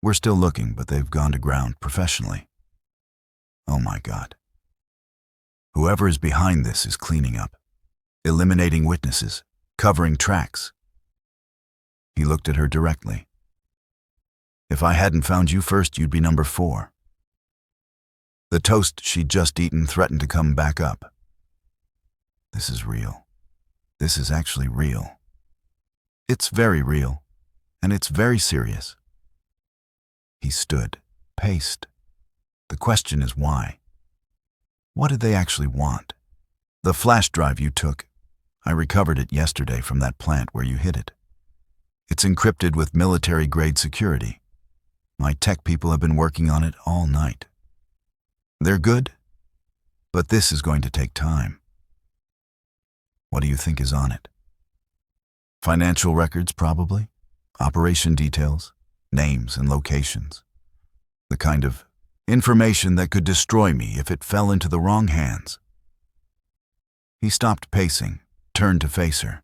We're still looking, but they've gone to ground professionally. Oh my God. Whoever is behind this is cleaning up, eliminating witnesses, covering tracks. He looked at her directly. If I hadn't found you first, you'd be number 4. The toast she'd just eaten threatened to come back up. This is real. This is actually real. It's very real, and it's very serious. He stood, paced. The question is why? What did they actually want? The flash drive you took, I recovered it yesterday from that plant where you hid it. It's encrypted with military-grade security. My tech people have been working on it all night. They're good, but this is going to take time. What do you think is on it? Financial records, probably. Operation details, names and locations. The kind of information that could destroy me if it fell into the wrong hands. He stopped pacing, turned to face her.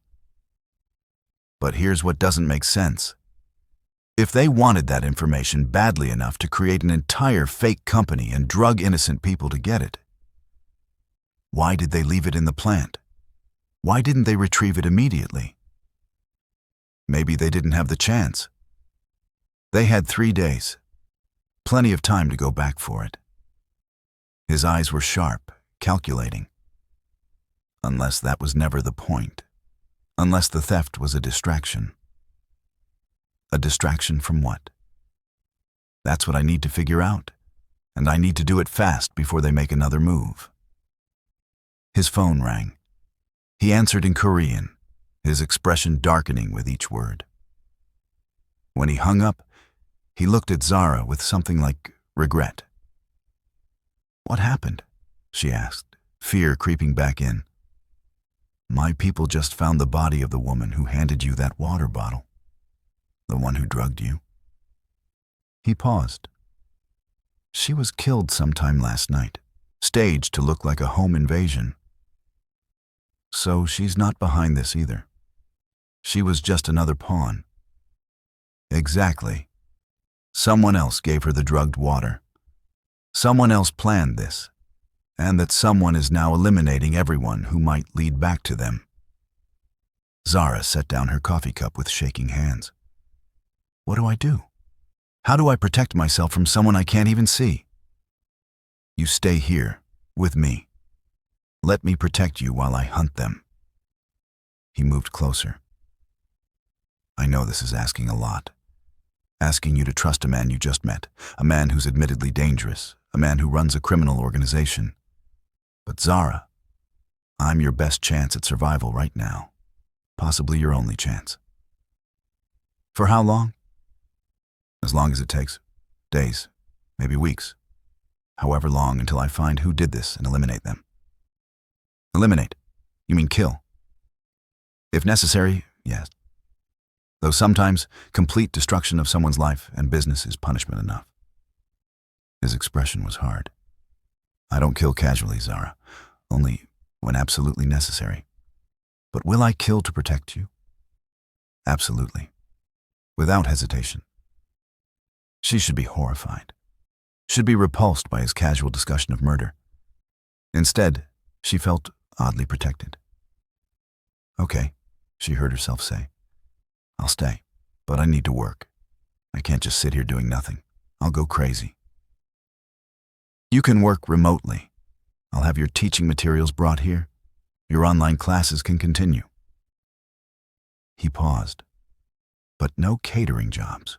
But here's what doesn't make sense. If they wanted that information badly enough to create an entire fake company and drug innocent people to get it, why did they leave it in the plant? Why didn't they retrieve it immediately? Maybe they didn't have the chance. They had 3 days. Plenty of time to go back for it. His eyes were sharp, calculating. Unless that was never the point. Unless the theft was a distraction. A distraction from what? That's what I need to figure out, and I need to do it fast before they make another move. His phone rang. He answered in Korean, his expression darkening with each word. When he hung up, he looked at Zara with something like regret. What happened? She asked, fear creeping back in. My people just found the body of the woman who handed you that water bottle. The one who drugged you. He paused. She was killed sometime last night, staged to look like a home invasion. So she's not behind this either. She was just another pawn. Exactly. Someone else gave her the drugged water. Someone else planned this, and that someone is now eliminating everyone who might lead back to them. Zara set down her coffee cup with shaking hands. What do I do? How do I protect myself from someone I can't even see? You stay here, with me. Let me protect you while I hunt them. He moved closer. I know this is asking a lot. Asking you to trust a man you just met, a man who's admittedly dangerous, a man who runs a criminal organization. But Zara, I'm your best chance at survival right now. Possibly your only chance. For how long? As long as it takes. Days, maybe weeks. However long until I find who did this and eliminate them. Eliminate? You mean kill? If necessary, yes. Though sometimes complete destruction of someone's life and business is punishment enough. His expression was hard. I don't kill casually, Zara, only when absolutely necessary. But will I kill to protect you? Absolutely. Without hesitation. She should be horrified. Should be repulsed by his casual discussion of murder. Instead, she felt oddly protected. Okay, she heard herself say. I'll stay, but I need to work. I can't just sit here doing nothing. I'll go crazy. You can work remotely. I'll have your teaching materials brought here. Your online classes can continue. He paused. But no catering jobs.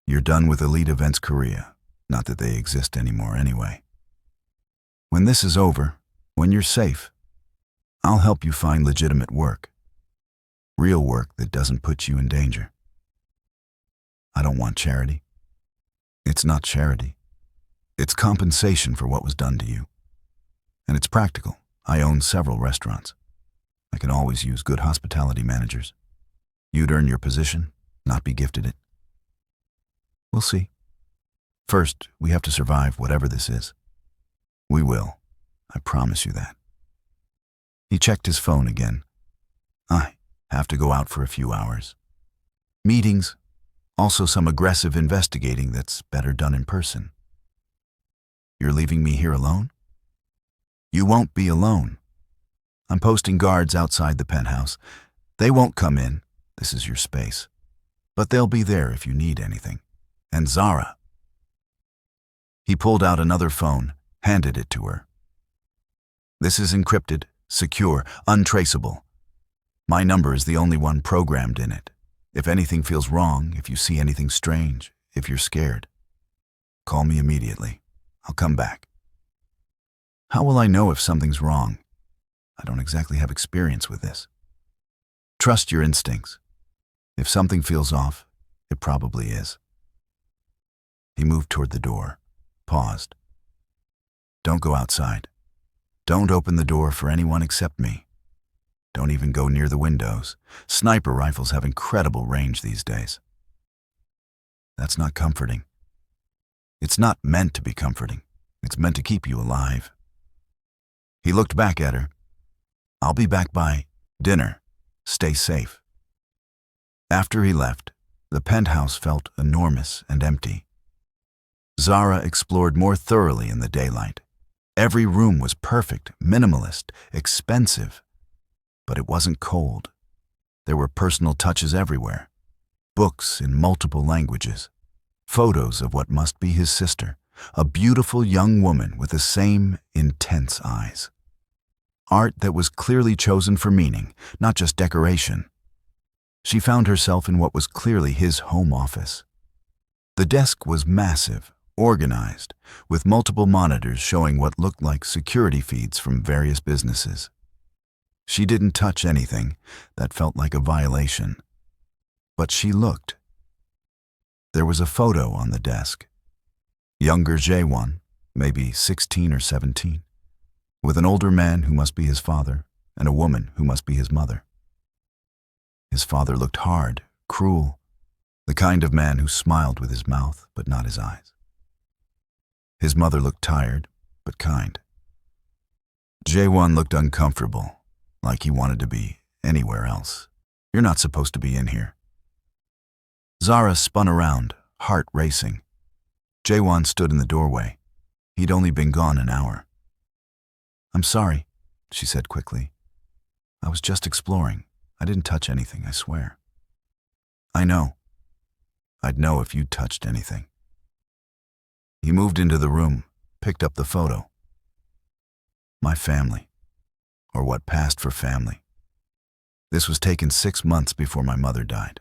You're done with Elite Events Korea. Not that they exist anymore anyway. When this is over, when you're safe, I'll help you find legitimate work. Real work that doesn't put you in danger. I don't want charity. It's not charity. It's compensation for what was done to you. And it's practical. I own several restaurants. I can always use good hospitality managers. You'd earn your position, not be gifted it. We'll see. First, we have to survive whatever this is. We will. I promise you that. He checked his phone again. I have to go out for a few hours. Meetings, also some aggressive investigating that's better done in person. You're leaving me here alone? You won't be alone. I'm posting guards outside the penthouse. They won't come in. This is your space. But they'll be there if you need anything. And Zara. He pulled out another phone, handed it to her. This is encrypted, secure, untraceable. My number is the only one programmed in it. If anything feels wrong, if you see anything strange, if you're scared, call me immediately. I'll come back. How will I know if something's wrong? I don't exactly have experience with this. Trust your instincts. If something feels off, it probably is. He moved toward the door, paused. Don't go outside. Don't open the door for anyone except me. Don't even go near the windows. Sniper rifles have incredible range these days. That's not comforting. It's not meant to be comforting. It's meant to keep you alive. He looked back at her. I'll be back by dinner. Stay safe. After he left, the penthouse felt enormous and empty. Zara explored more thoroughly in the daylight. Every room was perfect, minimalist, expensive. But it wasn't cold. There were personal touches everywhere. Books in multiple languages. Photos of what must be his sister, a beautiful young woman with the same intense eyes. Art that was clearly chosen for meaning, not just decoration. She found herself in what was clearly his home office. The desk was massive, organized, with multiple monitors showing what looked like security feeds from various businesses. She didn't touch anything that felt like a violation. But she looked. There was a photo on the desk. Younger Jaewon, maybe 16 or 17, with an older man who must be his father and a woman who must be his mother. His father looked hard, cruel, the kind of man who smiled with his mouth but not his eyes. His mother looked tired but kind. Jaewon looked uncomfortable, like he wanted to be anywhere else. You're not supposed to be in here. Zara spun around, heart racing. Jaewon stood in the doorway. He'd only been gone an hour. I'm sorry, she said quickly. I was just exploring. I didn't touch anything, I swear. I know. I'd know if you'd touched anything. He moved into the room, picked up the photo. My family, or what passed for family. This was taken 6 months before my mother died.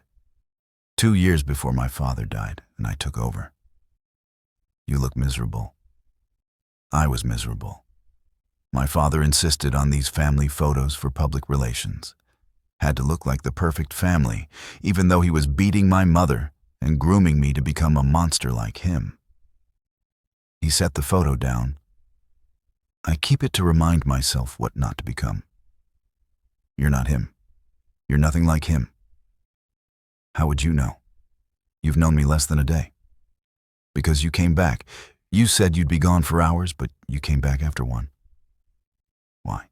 2 years before my father died, and I took over. You look miserable. I was miserable. My father insisted on these family photos for public relations. Had to look like the perfect family, even though he was beating my mother and grooming me to become a monster like him. He set the photo down. I keep it to remind myself what not to become. You're not him. You're nothing like him. How would you know? You've known me less than a day. Because you came back. You said you'd be gone for hours, but you came back after one. Why?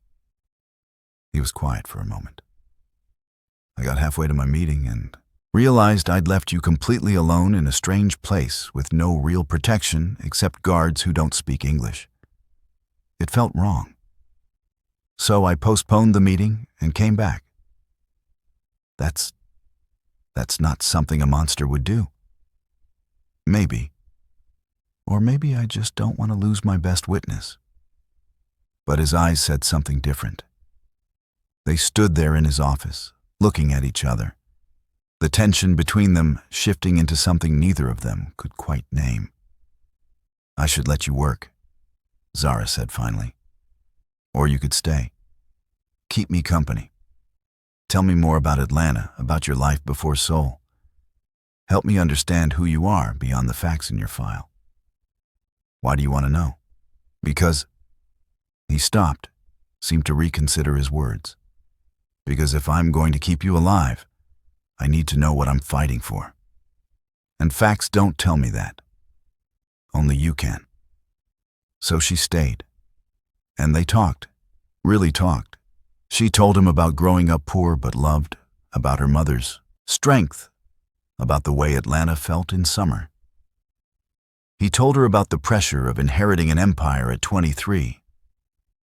He was quiet for a moment. I got halfway to my meeting and realized I'd left you completely alone in a strange place with no real protection except guards who don't speak English. It felt wrong. So I postponed the meeting and came back. That's not something a monster would do. Maybe. Or maybe I just don't want to lose my best witness. But his eyes said something different. They stood there in his office, looking at each other, the tension between them shifting into something neither of them could quite name. I should let you work, Zara said finally. Or you could stay. Keep me company. Tell me more about Atlanta, about your life before Seoul. Help me understand who you are beyond the facts in your file. Why do you want to know? Because... He stopped, seemed to reconsider his words. Because if I'm going to keep you alive, I need to know what I'm fighting for. And facts don't tell me that. Only you can. So she stayed. And they talked, really talked. She told him about growing up poor but loved, about her mother's strength, about the way Atlanta felt in summer. He told her about the pressure of inheriting an empire at 23,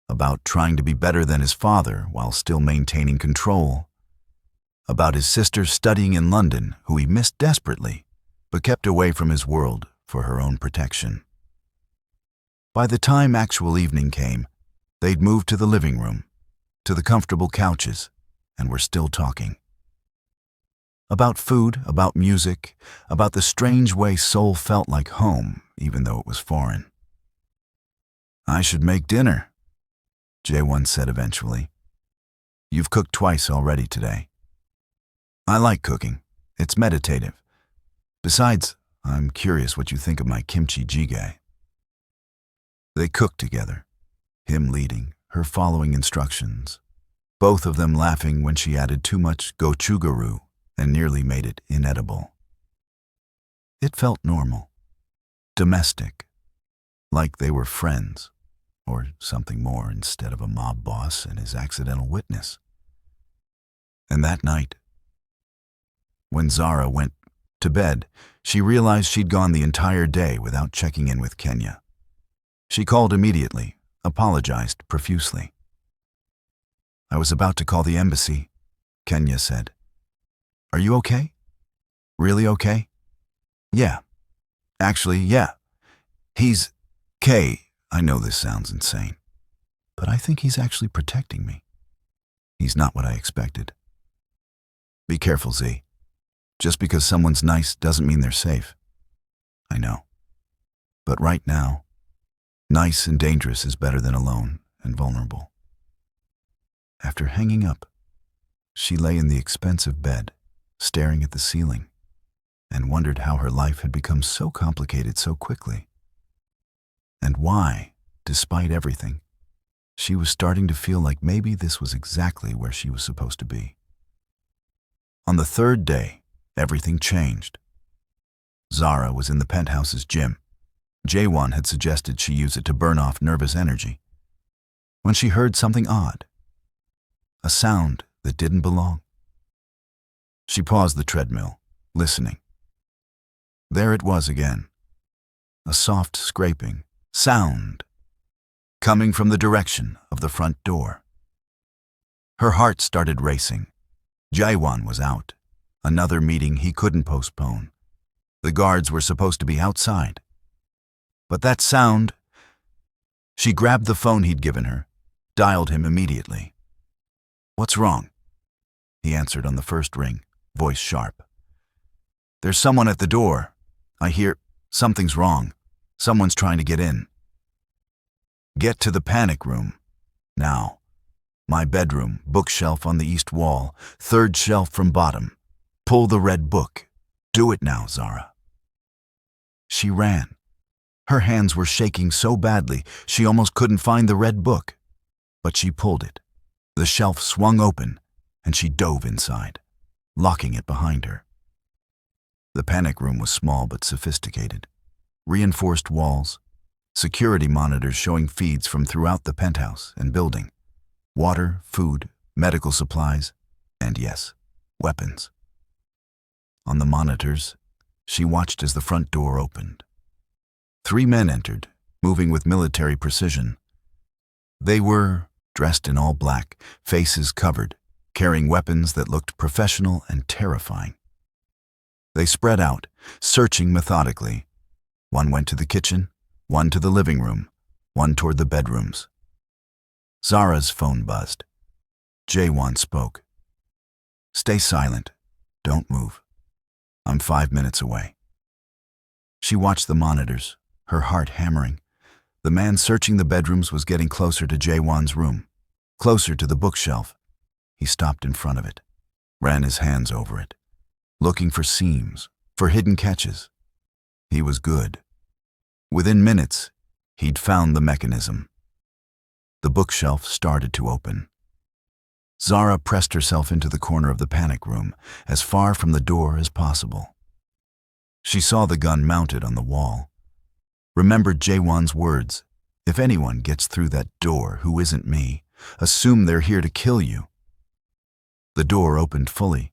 about trying to be better than his father while still maintaining control, about his sister studying in London, who he missed desperately, but kept away from his world for her own protection. By the time actual evening came, they'd moved to the living room, to the comfortable couches, and were still talking. About food, about music, about the strange way Seoul felt like home, even though it was foreign. I should make dinner, Jae-won said eventually. You've cooked twice already today. I like cooking. It's meditative. Besides, I'm curious what you think of my kimchi jjigae. They cooked together, him leading, her following instructions, both of them laughing when she added too much gochugaru and nearly made it inedible. It felt normal, domestic, like they were friends, or something more instead of a mob boss and his accidental witness. And that night, when Zara went to bed, she realized she'd gone the entire day without checking in with Kenya. She called immediately, apologized profusely. I was about to call the embassy, Kenya said. Are you okay? Really okay? Yeah. Actually, yeah. He's... Kay, I know this sounds insane, but I think he's actually protecting me. He's not what I expected. Be careful, Z. Just because someone's nice doesn't mean they're safe. I know. But right now, nice and dangerous is better than alone and vulnerable. After hanging up, she lay in the expensive bed, staring at the ceiling, and wondered how her life had become so complicated so quickly. And why, despite everything, she was starting to feel like maybe this was exactly where she was supposed to be. On the third day, everything changed. Zara was in the penthouse's gym. Jae-won had suggested she use it to burn off nervous energy. When she heard something odd, a sound that didn't belong. She paused the treadmill, listening. There it was again, a soft scraping sound coming from the direction of the front door. Her heart started racing. Jae-won was out, another meeting he couldn't postpone. The guards were supposed to be outside. But that sound, She grabbed the phone he'd given her, dialed him immediately. "What's wrong?" He answered on the first ring, voice sharp. "There's someone at the door. I hear something's wrong. Someone's trying to get in." "Get to the panic room. Now. My bedroom, bookshelf on the east wall, third shelf from bottom. Pull the red book. Do it now, Zara." She ran. Her hands were shaking so badly she almost couldn't find the red book. But she pulled it. The shelf swung open, and she dove inside, locking it behind her. The panic room was small but sophisticated. Reinforced walls, security monitors showing feeds from throughout the penthouse and building, water, food, medical supplies, and yes, weapons. On the monitors, she watched as the front door opened. 3 men entered, moving with military precision. They were dressed in all black, faces covered, carrying weapons that looked professional and terrifying. They spread out, searching methodically. One went to the kitchen, one to the living room, one toward the bedrooms. Zara's phone buzzed. Jaewon spoke. "Stay silent. Don't move. I'm 5 minutes away." She watched the monitors, her heart hammering. The man searching the bedrooms was getting closer to Jaewon's room, closer to the bookshelf. He stopped in front of it, ran his hands over it, looking for seams, for hidden catches. He was good. Within minutes, he'd found the mechanism. The bookshelf started to open. Zara pressed herself into the corner of the panic room, as far from the door as possible. She saw the gun mounted on the wall. Remembered Jaewon's words, "If anyone gets through that door who isn't me, assume they're here to kill you." The door opened fully.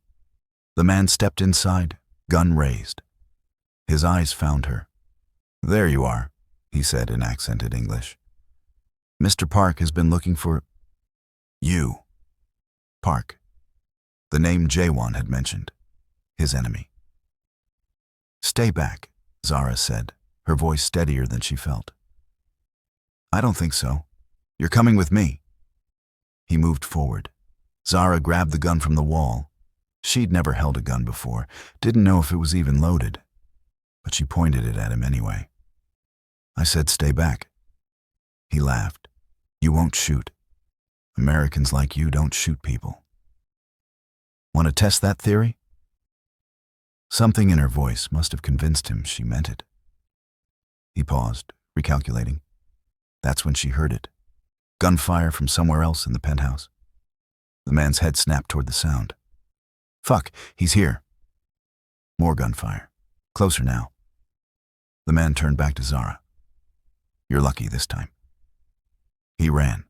The man stepped inside, gun raised. His eyes found her. "There you are," he said in accented English. "Mr. Park has been looking for you." Park, the name Jaewon had mentioned, his enemy. "Stay back," Zara said, her voice steadier than she felt. "I don't think so. You're coming with me." He moved forward. Zara grabbed the gun from the wall. She'd never held a gun before, didn't know if it was even loaded, but she pointed it at him anyway. "I said stay back." He laughed. "You won't shoot. Americans like you don't shoot people." "Want to test that theory?" Something in her voice must have convinced him she meant it. He paused, recalculating. That's when she heard it. Gunfire from somewhere else in the penthouse. The man's head snapped toward the sound. "Fuck, he's here." More gunfire. Closer now. The man turned back to Zara. "You're lucky this time." He ran.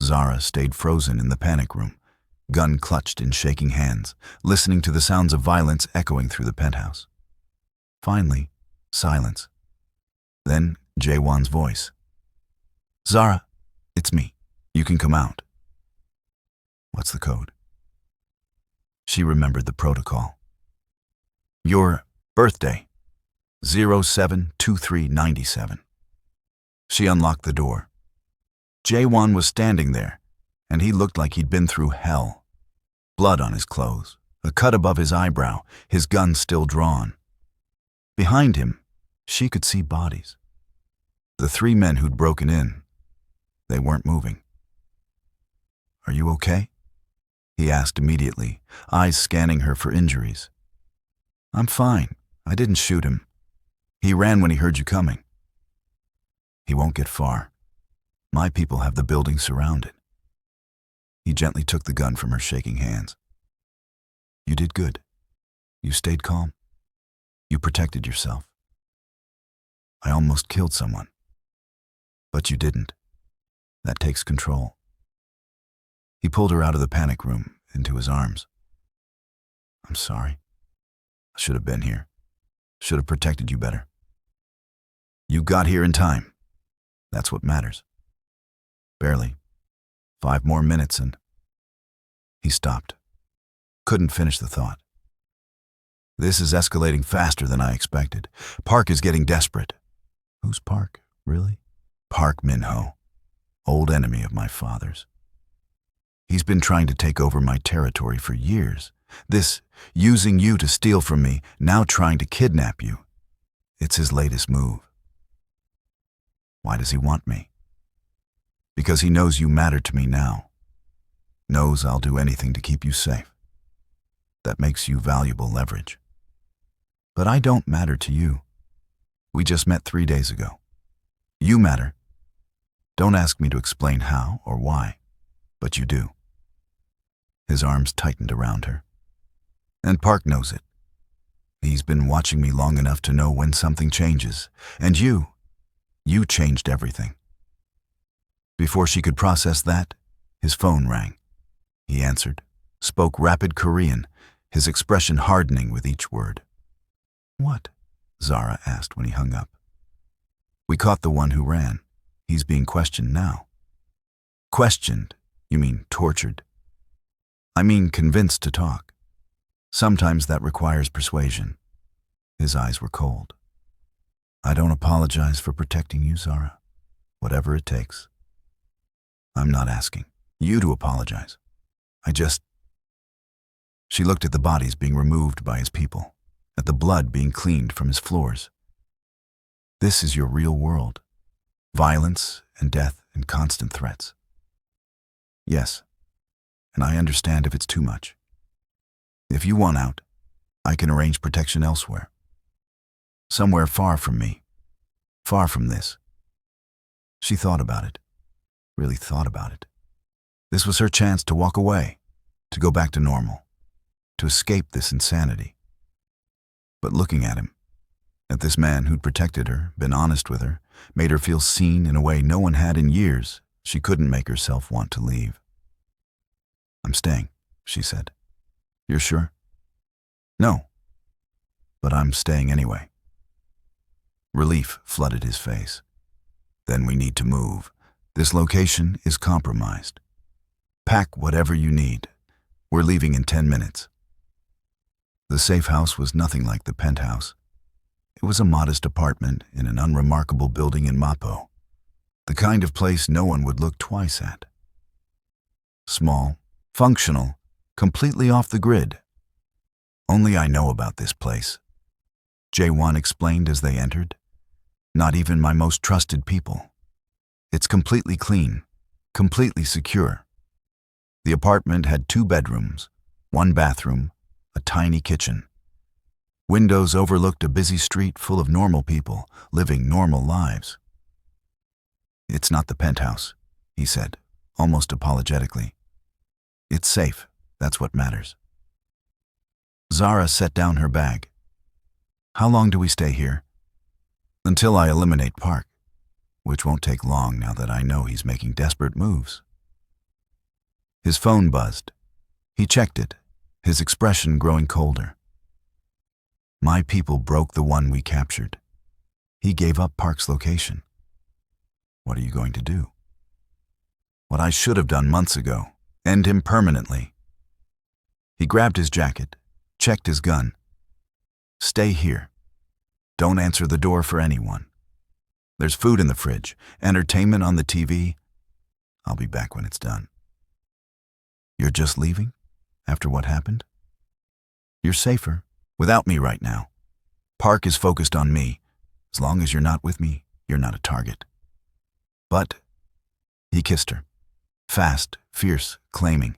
Zara stayed frozen in the panic room, gun clutched in shaking hands, listening to the sounds of violence echoing through the penthouse. Finally, silence. Then Jaewon's voice. "Zara, it's me. You can come out." "What's the code?" She remembered the protocol. "Your birthday, 07/23/97. She unlocked the door. Jaewon was standing there, and he looked like he'd been through hell. Blood on his clothes, a cut above his eyebrow, his gun still drawn. Behind him, she could see bodies. The 3 men who'd broken in, they weren't moving. "Are you okay?" he asked immediately, eyes scanning her for injuries. "I'm fine. I didn't shoot him. He ran when he heard you coming." "He won't get far. My people have the building surrounded." He gently took the gun from her shaking hands. "You did good. You stayed calm. You protected yourself. I almost killed someone. But you didn't. That takes control." He pulled her out of the panic room into his arms. "I'm sorry. I should have been here. Should have protected you better. You got here in time. That's what matters." Barely. 5 more minutes and... He stopped. Couldn't finish the thought. "This is escalating faster than I expected. Park is getting desperate." "Who's Park, really?" "Park Min-ho. old enemy of my father's. He's been trying to take over my territory for years. This, using you to steal from me, now trying to kidnap you. It's his latest move. Why does he want me? Because he knows you matter to me now. Knows I'll do anything to keep you safe. That makes you valuable leverage. But I don't matter to you. We just met 3 days ago. You matter. Don't ask me to explain how or why, but you do. His arms tightened around her. And Park knows it. He's been watching me long enough to know when something changes. And you changed everything. Before she could process that, his phone rang. He answered, spoke rapid Korean, his expression hardening with each word. What? Zara asked when he hung up. We caught the one who ran. He's being questioned now. Questioned? You mean tortured? I mean convinced to talk. Sometimes that requires persuasion. His eyes were cold. I don't apologize for protecting you, Zara. Whatever it takes. I'm not asking you to apologize. She looked at the bodies being removed by his people, at the blood being cleaned from his floors. This is your real world. Violence and death and constant threats. Yes, and I understand if it's too much. If you want out, I can arrange protection elsewhere. Somewhere far from me. Far from this. She thought about it. Really thought about it. This was her chance to walk away, to go back to normal, to escape this insanity. But looking at him, at this man who'd protected her, been honest with her, made her feel seen in a way no one had in years, she couldn't make herself want to leave. I'm staying, she said. You're sure? No, but I'm staying anyway. Relief flooded his face. Then we need to move. This location is compromised. Pack whatever you need. We're leaving in 10 minutes. The safe house was nothing like the penthouse. It was a modest apartment in an unremarkable building in Mapo, the kind of place no one would look twice at. Small, functional, completely off the grid. Only I know about this place, Jae-won explained as they entered. Not even my most trusted people. It's completely clean, completely secure. The apartment had 2 bedrooms, 1 bathroom, a tiny kitchen. Windows overlooked a busy street full of normal people living normal lives. It's not the penthouse, he said, almost apologetically. It's safe, that's what matters. Zara set down her bag. How long do we stay here? Until I eliminate Park, which won't take long now that I know he's making desperate moves. His phone buzzed. He checked it, his expression growing colder. My people broke the one we captured. He gave up Park's location. What are you going to do? What I should have done months ago, end him permanently. He grabbed his jacket, checked his gun. Stay here. Don't answer the door for anyone. There's food in the fridge, entertainment on the TV. I'll be back when it's done. You're just leaving? After what happened? You're safer without me right now. Park is focused on me. As long as you're not with me, you're not a target. But he kissed her. Fast, fierce, claiming.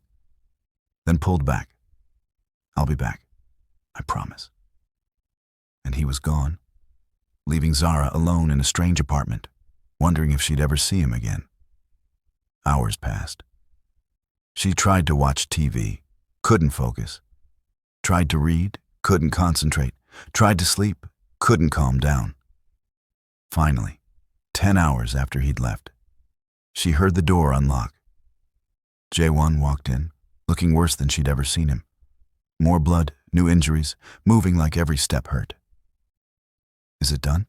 Then pulled back. I'll be back. I promise. And he was gone, leaving Zara alone in a strange apartment, wondering if she'd ever see him again. Hours passed. She tried to watch TV, couldn't focus. Tried to read, couldn't concentrate. Tried to sleep, couldn't calm down. Finally, 10 hours after he'd left, she heard the door unlock. Jae-won walked in, looking worse than she'd ever seen him. More blood, new injuries, moving like every step hurt. Is it done?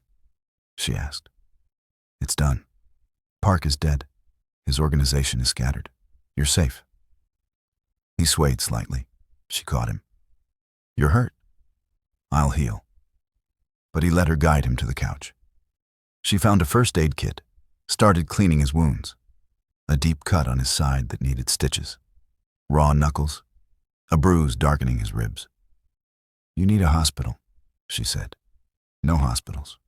She asked. It's done. Park is dead. His organization is scattered. You're safe. He swayed slightly. She caught him. You're hurt. I'll heal. But he let her guide him to the couch. She found a first aid kit, started cleaning his wounds. a deep cut on his side that needed stitches, raw knuckles, a bruise darkening his ribs. "You need a hospital," she said. "No hospitals.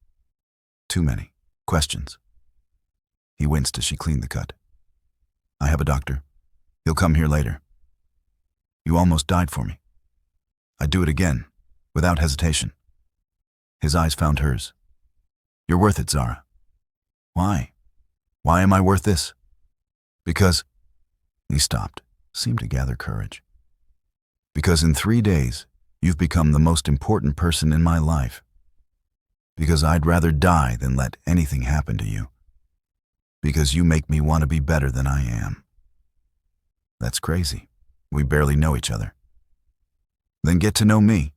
Too many questions." He winced as she cleaned the cut. "I have a doctor. He'll come here later. You almost died for me. I'd do it again, without hesitation." His eyes found hers. "You're worth it, Zara." "Why? Why am I worth this?" "Because—" He stopped, seemed to gather courage. "Because in 3 days, you've become the most important person in my life. Because I'd rather die than let anything happen to you. Because you make me want to be better than I am." "That's crazy. We barely know each other." "Then get to know me.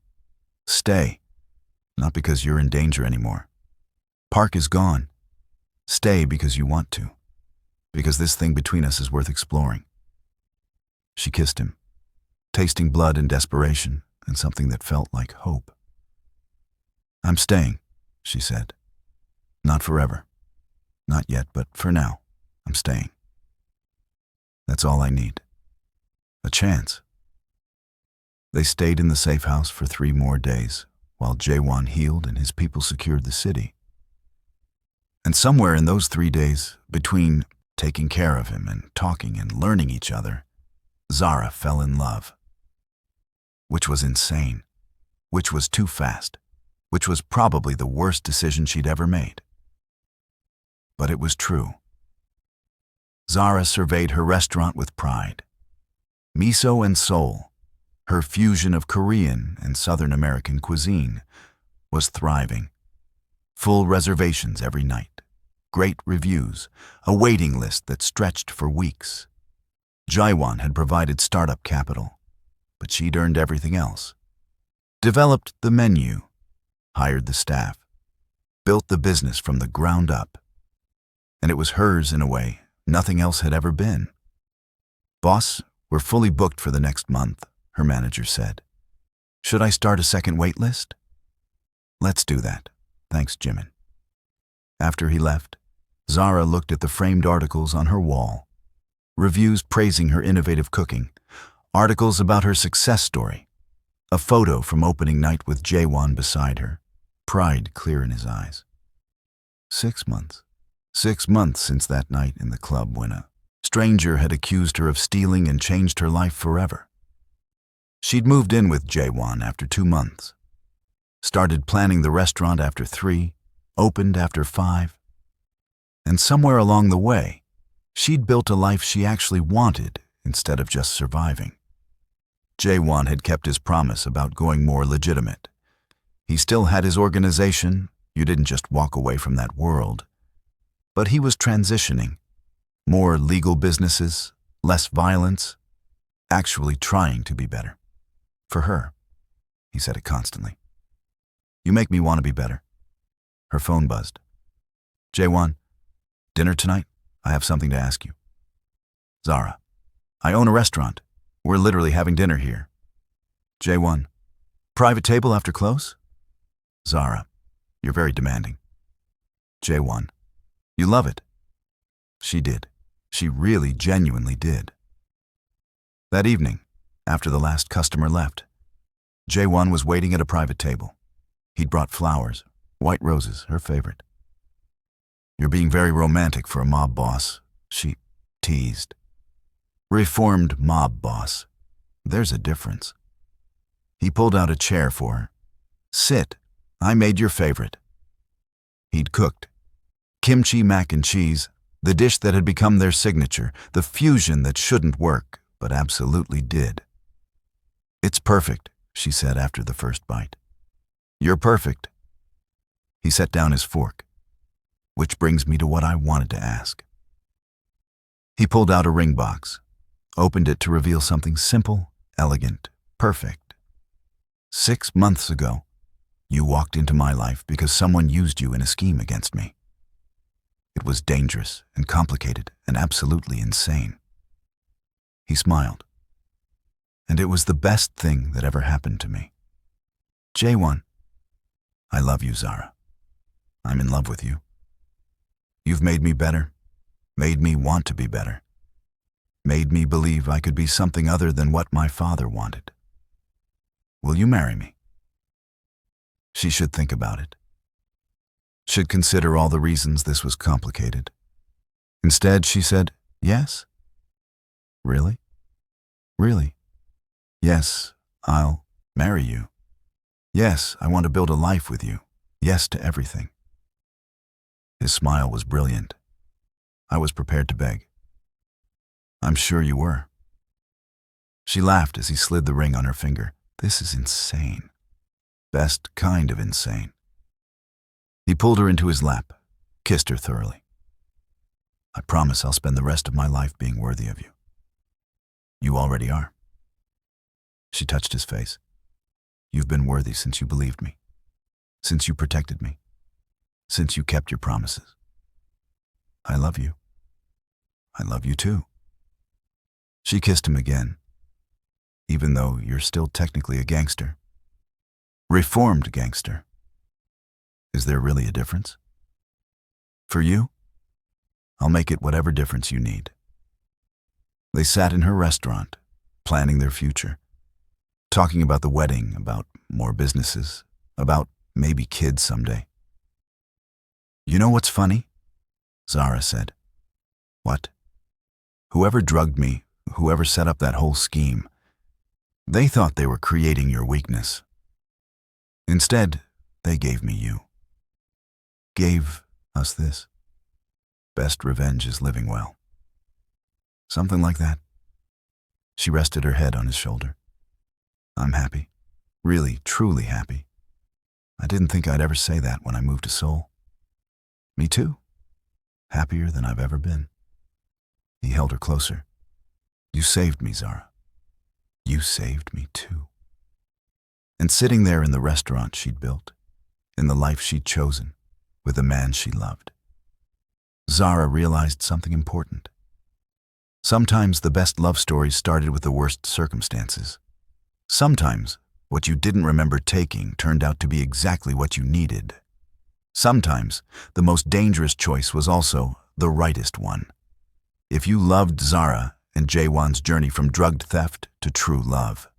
Stay. Not because you're in danger anymore. Park is gone. Stay because you want to. Because this thing between us is worth exploring." She kissed him, tasting blood and desperation and something that felt like hope. "I'm staying," she said. "Not forever. Not yet, but for now, I'm staying. That's all I need. A chance." They stayed in the safe house for 3 more days, while Jaewon healed and his people secured the city. And somewhere in those 3 days, between taking care of him and talking and learning each other, Zara fell in love. Which was insane. Which was too fast. Which was probably the worst decision she'd ever made. But it was true. Zara surveyed her restaurant with pride. Miso and Seoul, her fusion of Korean and Southern American cuisine, was thriving. Full reservations every night, great reviews, a waiting list that stretched for weeks. Jaewon had provided startup capital, but she'd earned everything else. Developed the menu, hired the staff, built the business from the ground up. And it was hers in a way nothing else had ever been. "Boss, we're fully booked for the next month," her manager said. "Should I start a second wait list?" "Let's do that. Thanks, Jimin." After he left, Zara looked at the framed articles on her wall. Reviews praising her innovative cooking, articles about her success story, a photo from opening night with Jaewon beside her, pride clear in his eyes. 6 months. 6 months since that night in the club when a stranger had accused her of stealing and changed her life forever. She'd moved in with Jaewon after 2 months, started planning the restaurant after 3, opened after 5, and somewhere along the way, she'd built a life she actually wanted instead of just surviving. Jaewon had kept his promise about going more legitimate. He still had his organization, you didn't just walk away from that world. But he was transitioning. More legal businesses, less violence, actually trying to be better. For her. He said it constantly. "You make me want to be better." Her phone buzzed. "Jaewon, dinner tonight? I have something to ask you." "Zara, I own a restaurant. We're literally having dinner here." "Jaewon, private table after close?" "Zara, you're very demanding." "Jaewon, you love it." She did. She really genuinely did. That evening, after the last customer left, Jaewon was waiting at a private table. He'd brought flowers, white roses, her favorite. "You're being very romantic for a mob boss," she teased. "Reformed mob boss. There's a difference." He pulled out a chair for her. "Sit. I made your favorite." He'd cooked. Kimchi mac and cheese, the dish that had become their signature, the fusion that shouldn't work, but absolutely did. "It's perfect," she said after the first bite. "You're perfect." He set down his fork. "Which brings me to what I wanted to ask." He pulled out a ring box, opened it to reveal something simple, elegant, perfect. 6 months ago, you walked into my life because someone used you in a scheme against me. It was dangerous and complicated and absolutely insane. He smiled. "And it was the best thing that ever happened to me. Jaewon, I love you, Zara. I'm in love with you. You've made me better, made me want to be better. made me believe I could be something other than what my father wanted. Will you marry me? She should think about it. Should consider all the reasons this was complicated. Instead, she said, yes. Really? Really? Yes, I'll marry you. Yes, I want to build a life with you. Yes to everything. His smile was brilliant. I was prepared to beg. I'm sure you were. She laughed as he slid the ring on her finger. This is insane. Best kind of insane. He pulled her into his lap, kissed her thoroughly. I promise I'll spend the rest of my life being worthy of you. You already are. She touched his face. You've been worthy since you believed me, since you protected me, since you kept your promises. I love you. I love you too. She kissed him again, even though you're still technically a gangster. Reformed gangster. Is there really a difference? For you, I'll make it whatever difference you need. They sat in her restaurant, planning their future, talking about the wedding, about more businesses, about maybe kids someday. You know what's funny? Zara said. What? Whoever drugged me, whoever set up that whole scheme, they thought they were creating your weakness. Instead, they gave me you. Gave us this. Best revenge is living well. Something like that. She rested her head on his shoulder. I'm happy. Really, truly happy. I didn't think I'd ever say that when I moved to Seoul. Me too. Happier than I've ever been. He held her closer. You saved me, Zara. You saved me too. And sitting there in the restaurant she'd built, in the life she'd chosen, with the man she loved, Zara realized something important. Sometimes the best love stories started with the worst circumstances. Sometimes what you didn't remember taking turned out to be exactly what you needed. Sometimes the most dangerous choice was also the rightest one. If you loved Zara and Jaewon's journey from drugged theft to true love,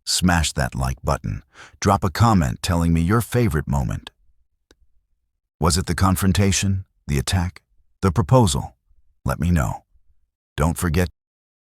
smash that like button. Drop a comment telling me your favorite moment. Was it the confrontation, the attack, the proposal? Let me know. Don't forget